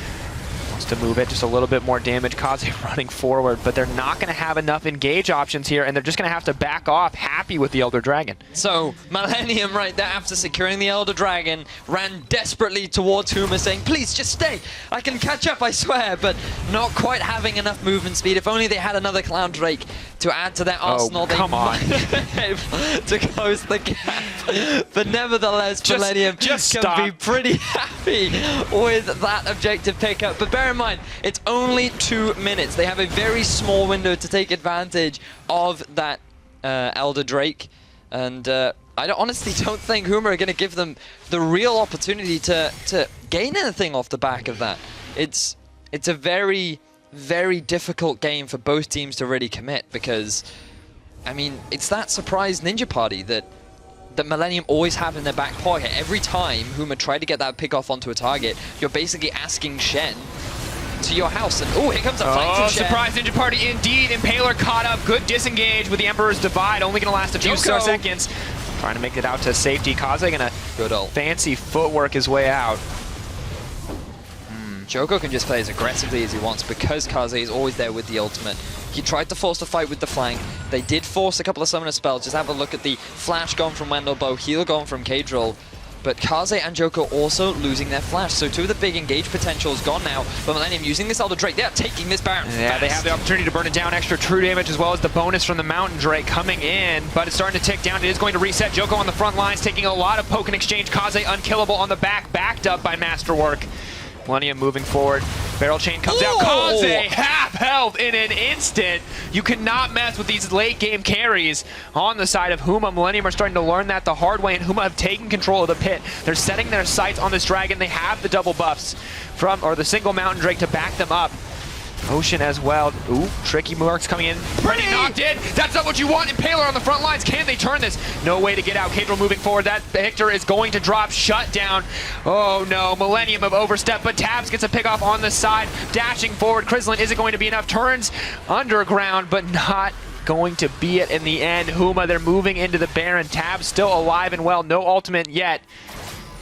Wants to move it, just a little bit more damage. Kaze running forward, but they're not going to have enough engage options here, and they're just going to have to back off, happy with the Elder Dragon. So, Millenium right there, after securing the Elder Dragon, ran desperately towards Huma, saying, please, just stay. I can catch up, I swear, but not quite having enough movement speed. If only they had another Clown Drake to add to their arsenal, they might be able to close the gap. But nevertheless, Millenium can be pretty happy with that objective pickup. But bear in mind, it's only 2 minutes. They have a very small window to take advantage of that Elder Drake. And I honestly don't think Huma are going to give them the real opportunity to gain anything off the back of that. It's a very, very difficult game for both teams to really commit, because, I mean, it's that surprise ninja party that Millenium always have in their back pocket. Every time Huma try to get that pick off onto a target, you're basically asking Shen to your house. And oh, here comes a flank from Shen. Surprise ninja party indeed. Impaler caught up. Good disengage with the Emperor's Divide. Only going to last a few seconds. Trying to make it out to safety. Kaze going to fancy footwork his way out. Joko can just play as aggressively as he wants because Kaze is always there with the ultimate. He tried to force the fight with the flank. They did force a couple of summoner spells. Just have a look at the flash gone from Wendelbow, heal gone from Kadril. But Kaze and Joko also losing their flash. So two of the big engage potentials gone now. But Millenium using this Elder Drake, they're taking this Baron. Yeah, they have the opportunity to burn it down. Extra true damage as well as the bonus from the Mountain Drake coming in. But it's starting to tick down. It is going to reset. Joko on the front lines, taking a lot of poke and exchange. Kaze unkillable on the back, backed up by Masterwork. Millenium moving forward. Barrel chain comes out. Kaze half health in an instant. You cannot mess with these late game carries on the side of Huma. Millenium are starting to learn that the hard way, and Huma have taken control of the pit. They're setting their sights on this dragon. They have the double buffs from, or the single Mountain Drake to back them up. Ocean as well. Ooh, tricky marks coming in. Pretty knocked in. That's not what you want. Impaler on the front lines. Can they turn this? No way to get out. Cadril moving forward. That Victor is going to drop. Shut down. Oh no. Millenium have overstepped, but Tabs gets a pick off on the side. Dashing forward. Krislin isn't going to be enough. Turns underground, but not going to be it in the end. Huma, they're moving into the Baron. Tabs still alive and well. No ultimate yet.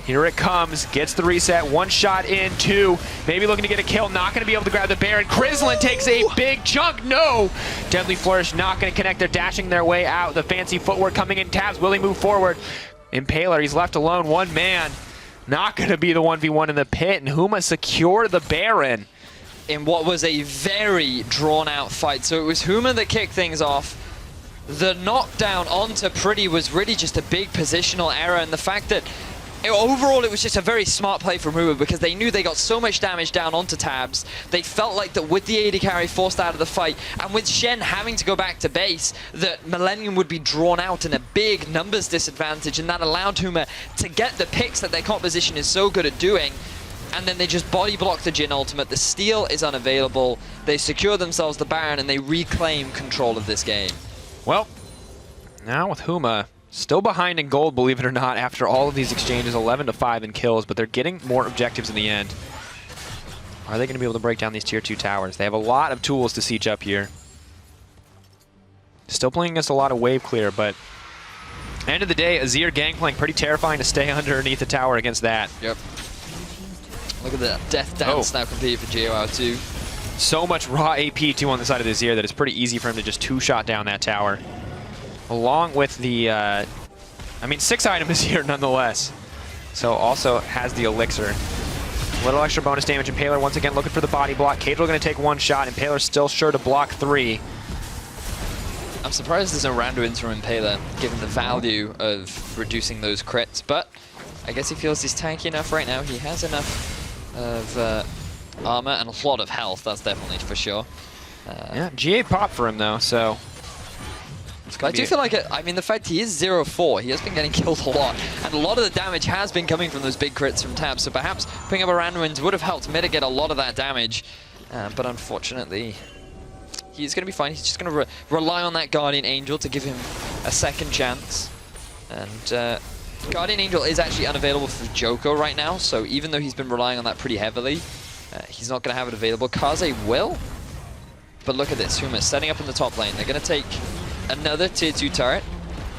Here it comes, gets the reset, one shot in, two, maybe looking to get a kill, not gonna be able to grab the Baron. Krislin takes a big chunk, no! Deadly Flourish not gonna connect, they're dashing their way out. The fancy footwork coming in, Tabs, will he move forward? Impaler, he's left alone, one man. Not gonna be the 1v1 in the pit, and Huma secure the Baron. In what was a very drawn out fight. So it was Huma that kicked things off. The knockdown onto Pretty was really just a big positional error, and the fact that overall, it was just a very smart play from Huma because they knew they got so much damage down onto Tabs. They felt like that with the AD carry forced out of the fight, and with Shen having to go back to base, that Millenium would be drawn out in a big numbers disadvantage, and that allowed Huma to get the picks that their composition is so good at doing. And then they just body block the Jhin ultimate. The steal is unavailable. They secure themselves the Baron, and they reclaim control of this game. Well, now with Huma still behind in gold, believe it or not, after all of these exchanges, 11-5 in kills, but they're getting more objectives in the end. Are they going to be able to break down these tier 2 towers? They have a lot of tools to siege up here. Still playing against a lot of wave clear, but end of the day, Azir Gangplank, pretty terrifying to stay underneath the tower against that. Yep. Look at that death dance now completed for JOW too. So much raw AP too on the side of the Azir that it's pretty easy for him to just two-shot down that tower. Along with the, I mean, 6 items here nonetheless. So also has the elixir. Little extra bonus damage. Impaler once again looking for the body block. Cadril going to take one shot. Impaler still sure to block 3. I'm surprised there's no Randuin's from Impaler, given the value of reducing those crits, but I guess he feels he's tanky enough right now. He has enough of armor and a lot of health, that's definitely for sure. Yeah, GA pop for him though, so I do feel like, I mean, the fact he is 0-4, he has been getting killed a lot, and a lot of the damage has been coming from those big crits from Tabs, so perhaps picking up a Randuin's would have helped mitigate a lot of that damage, but unfortunately, he's going to be fine. He's just going to rely on that Guardian Angel to give him a second chance, and Guardian Angel is actually unavailable for Joko right now, so even though he's been relying on that pretty heavily, he's not going to have it available. Kaze will, but look at this, Huma setting up in the top lane. They're going to take another tier 2 turret.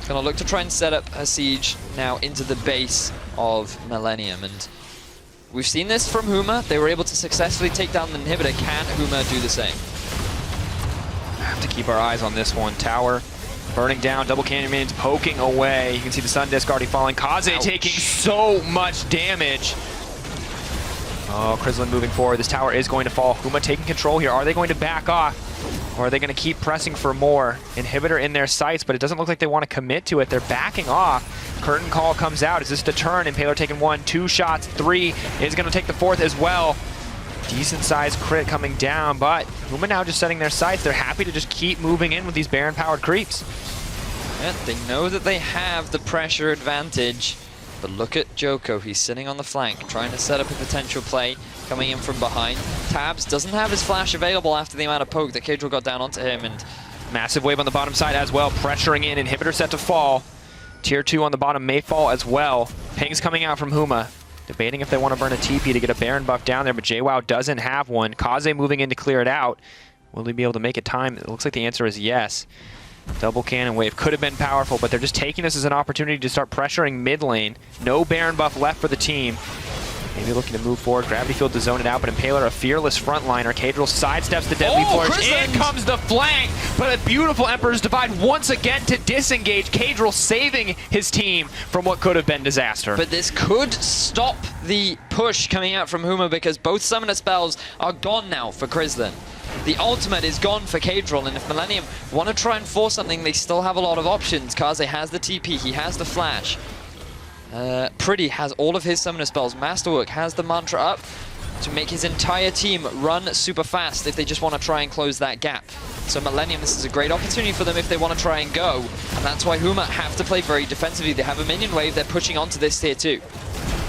Gonna look to try and set up a siege now into the base of Millenium, and we've seen this from Huma. They were able to successfully take down the inhibitor. Can Huma do the same? Have to keep our eyes on this one. Tower burning down, double canyon minions poking away. You can see the Sun Disc already falling. Kaze taking so much damage. Oh, Krislin moving forward. This tower is going to fall. Huma taking control here. Are they going to back off? Or are they going to keep pressing for more? Inhibitor in their sights, but it doesn't look like they want to commit to it. They're backing off. Curtain call comes out. Is this the turn? Impaler taking 1, 2 shots, 3 is going to take the 4th as well. Decent sized crit coming down, but Huma now just setting their sights. They're happy to just keep moving in with these Baron powered creeps. Yeah, they know that they have the pressure advantage, but look at Joko. He's sitting on the flank, trying to set up a potential play, coming in from behind. Tabs doesn't have his flash available after the amount of poke that Cadril got down onto him, and massive wave on the bottom side as well, pressuring in. Inhibitor set to fall. Tier 2 on the bottom may fall as well. Pings coming out from Huma. Debating if they want to burn a TP to get a Baron buff down there, but JWoww doesn't have one. Kaze moving in to clear it out. Will he be able to make it time? It looks like the answer is yes. Double cannon wave could have been powerful, but they're just taking this as an opportunity to start pressuring mid lane. No Baron buff left for the team. Maybe looking to move forward. Gravity Field to zone it out, but Impaler, a fearless frontliner. Cadril sidesteps the deadly flourish. In comes the flank, but a beautiful Emperor's Divide once again to disengage. Cadril saving his team from what could have been disaster. But this could stop the push coming out from Huma because both summoner spells are gone now for Krislin. The ultimate is gone for Cadril, and if Millenium want to try and force something, they still have a lot of options. Kaze has the TP, he has the flash. Pretty has all of his summoner spells. Masterwork has the mantra up to make his entire team run super fast if they just want to try and close that gap. So Millenium, this is a great opportunity for them if they want to try and go, and that's why Huma have to play very defensively. They have a minion wave, they're pushing onto this tier 2.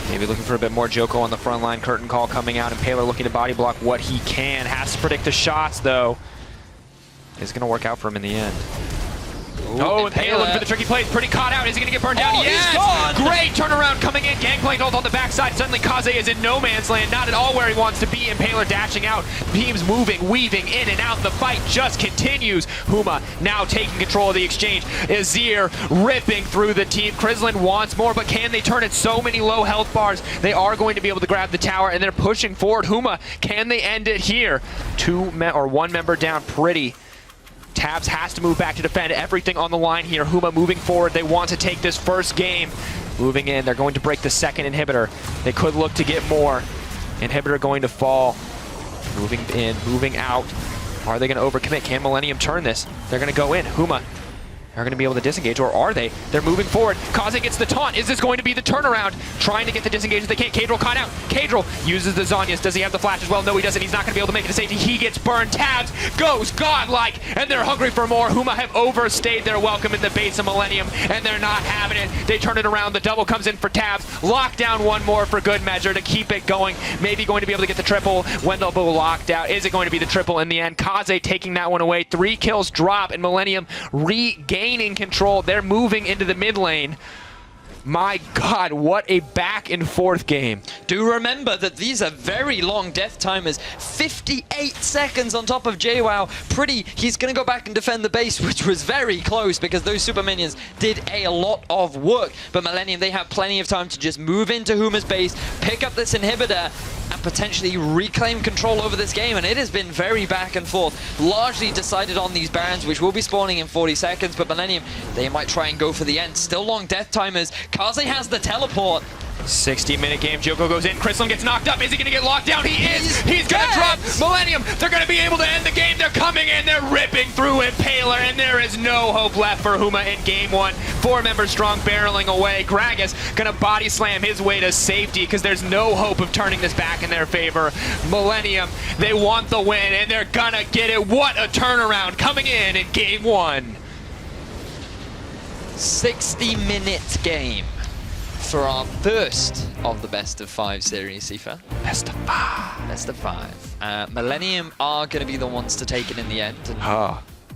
Maybe looking for a bit more Joko on the front line. Curtain call coming out, and Impaler looking to body block what he can. Has to predict the shots, though. It's going to work out for him in the end. Oh, Impaler looking for the tricky plays. Pretty caught out. Is he going to get burned down? Yes! Great turnaround coming in. Gangplank ult on the backside. Suddenly Kaze is in no man's land. Not at all where he wants to be. Impaler dashing out. Teams moving, weaving in and out. The fight just continues. Huma now taking control of the exchange. Azir ripping through the team. Krislin wants more, but can they turn it? So many low health bars. They are going to be able to grab the tower, and they're pushing forward. Huma, can they end it here? One member down. Pretty. Tabs has to move back to defend. Everything on the line here. Huma moving forward. They want to take this first game. Moving in. They're going to break the second inhibitor. They could look to get more. Inhibitor going to fall. Moving in, moving out. Are they going to overcommit? Can Millenium turn this? They're going to go in. Huma are going to be able to disengage, or are they? They're moving forward. Kaze gets the taunt. Is this going to be the turnaround? Trying to get the disengage if they can't. Cadril caught out. Cadril uses the Zhonya's. Does he have the flash as well? No, he doesn't. He's not going to be able to make it to safety. He gets burned. Tabs goes godlike, and they're hungry for more. Huma have overstayed their welcome in the base of Millenium, and they're not having it. They turn it around. The double comes in for Tabs. Lock down one more for good measure to keep it going. Maybe going to be able to get the triple. Wendelbo locked out. Is it going to be the triple in the end? Kaze taking that one away. 3 kills drop, and Millenium regaining control. They're moving into the mid lane. My God, what a back and forth game. Do remember that these are very long death timers. 58 seconds on top of JWoww. Pretty, he's going to go back and defend the base, which was very close because those super minions did a lot of work. But Millenium, they have plenty of time to just move into Huma's base, pick up this inhibitor, and potentially reclaim control over this game. And it has been very back and forth, largely decided on these Barons, which will be spawning in 40 seconds. But Millenium, they might try and go for the end. Still long death timers. Kaze has the teleport. 60-minute game. Joko goes in. Krislin gets knocked up. Is he going to get locked down? He is. He's going to drop. Millenium, they're going to be able to end the game. They're coming in. They're ripping through Impaler, and there is no hope left for Huma in game 1. 4 members strong, barreling away. Gragas going to body slam his way to safety because there's no hope of turning this back in their favor. Millenium, they want the win, and they're going to get it. What a turnaround coming in game 1. 60-minute game for our first of the best of 5 series, Sifa. Best of 5. Best of 5. Millenium are going to be the ones to take it in the end. And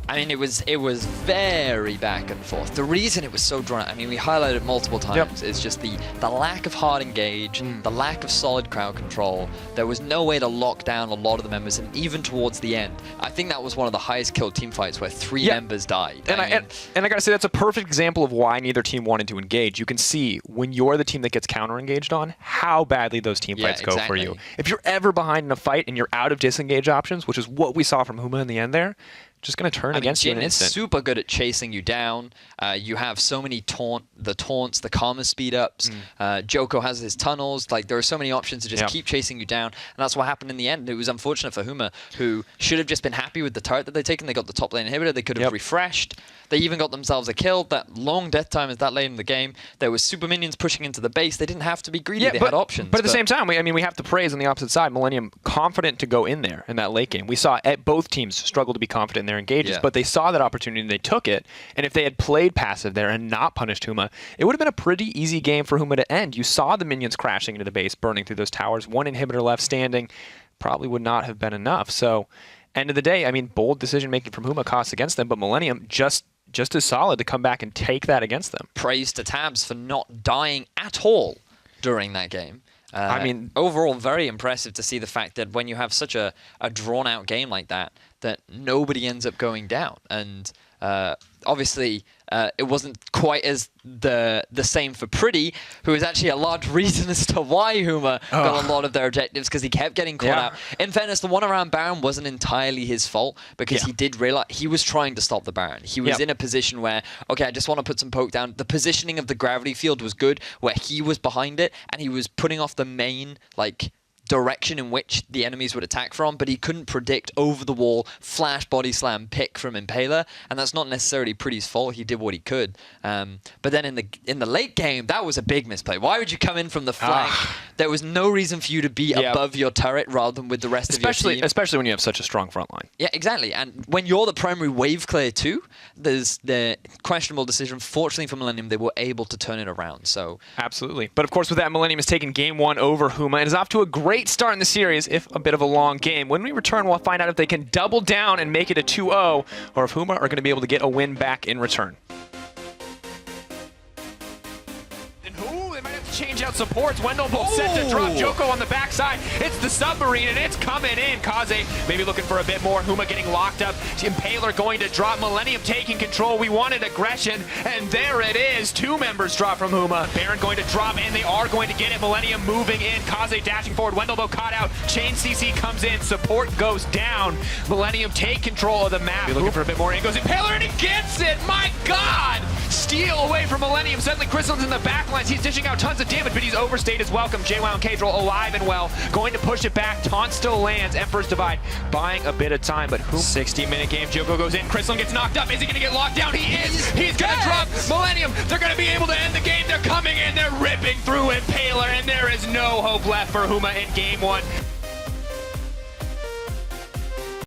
I mean, it was very back and forth. The reason it was so drawn out, I mean, we highlighted it multiple times, is just the lack of hard engage, the lack of solid crowd control. There was no way to lock down a lot of the members, and even towards the end, I think that was one of the highest killed team fights where 3 members died. And I gotta say, that's a perfect example of why neither team wanted to engage. You can see when you're the team that gets counter-engaged on, how badly those team fights go for you. If you're ever behind in a fight and you're out of disengage options, which is what we saw from Huma in the end there, just going to turn against you in an instant. Jin is super good at chasing you down. You have so many taunts, the karma speed ups. Joko has his tunnels. Like, there are so many options to just keep chasing you down. And that's what happened in the end. It was unfortunate for Huma, who should have just been happy with the turret that they'd taken. They got the top lane inhibitor. They could have refreshed. They even got themselves a kill. That long death time is that late in the game. There was super minions pushing into the base. They didn't have to be greedy. They had options. But at the same time, we have to praise on the opposite side. Millenium confident to go in there in that late game. We saw both teams struggle to be confident in their engages, but they saw that opportunity and they took it. And if they had played passive there and not punished Huma, it would have been a pretty easy game for Huma to end. You saw the minions crashing into the base, burning through those towers. 1 inhibitor left standing. Probably would not have been enough. So, end of the day, I mean, bold decision-making from Huma costs against them, but Millenium just as solid to come back and take that against them. Praise to Tabs for not dying at all during that game. I mean, overall, very impressive to see the fact that when you have such a drawn-out game like that, that nobody ends up going down. And obviously, it wasn't quite as the same for Pretty, who is actually a large reason as to why Huma got a lot of their objectives, because he kept getting caught out. In fairness, the one around Baron wasn't entirely his fault, because he did realize he was trying to stop the Baron. He was in a position where, okay, I just want to put some poke down. The positioning of the gravity field was good, where he was behind it, and he was putting off the main, like, direction in which the enemies would attack from, but he couldn't predict over the wall flash body slam pick from Impaler, and that's not necessarily Pretty's fault. He did what he could, but then in the late game, that was a big misplay. Why would you come in from the flank? There was no reason for you to be above your turret rather than with the rest of your team. Especially when you have such a strong front line. Yeah, exactly. And when you're the primary wave clear too, there's the questionable decision. Fortunately for Millenium, they were able to turn it around. So absolutely. But of course, with that, Millenium has taken game 1 over Huma and is off to a great start in the series, if a bit of a long game. When we return, we'll find out if they can double down and make it a 2-0, or if Huma are going to be able to get a win back in return. Change out supports. Wendelbolt set to drop. Joko on the backside. It's the submarine, and it's coming in. Kaze maybe looking for a bit more. Huma getting locked up. Impaler going to drop. Millenium taking control. We wanted aggression, and there it is. 2 members drop from Huma. Baron going to drop, and they are going to get it. Millenium moving in. Kaze dashing forward. Wendelbolt caught out. Chain CC comes in. Support goes down. Millenium take control of the map. Looking for a bit more. In goes Impaler, and he gets it. My God! Steal away from Millenium. Suddenly, Crystallin's in the backlines. He's dishing out tons of damage, but he's overstayed his welcome. JWoww and Kadril alive and well, going to push it back. Taunt still lands. Emperor's Divide buying a bit of time, but 60-minute game. Joko goes in. Crystal gets knocked up. Is he going to get locked down? He is. He's going to drop Millenium. They're going to be able to end the game. They're coming in. They're ripping through Impaler, and there is no hope left for Huma in game 1.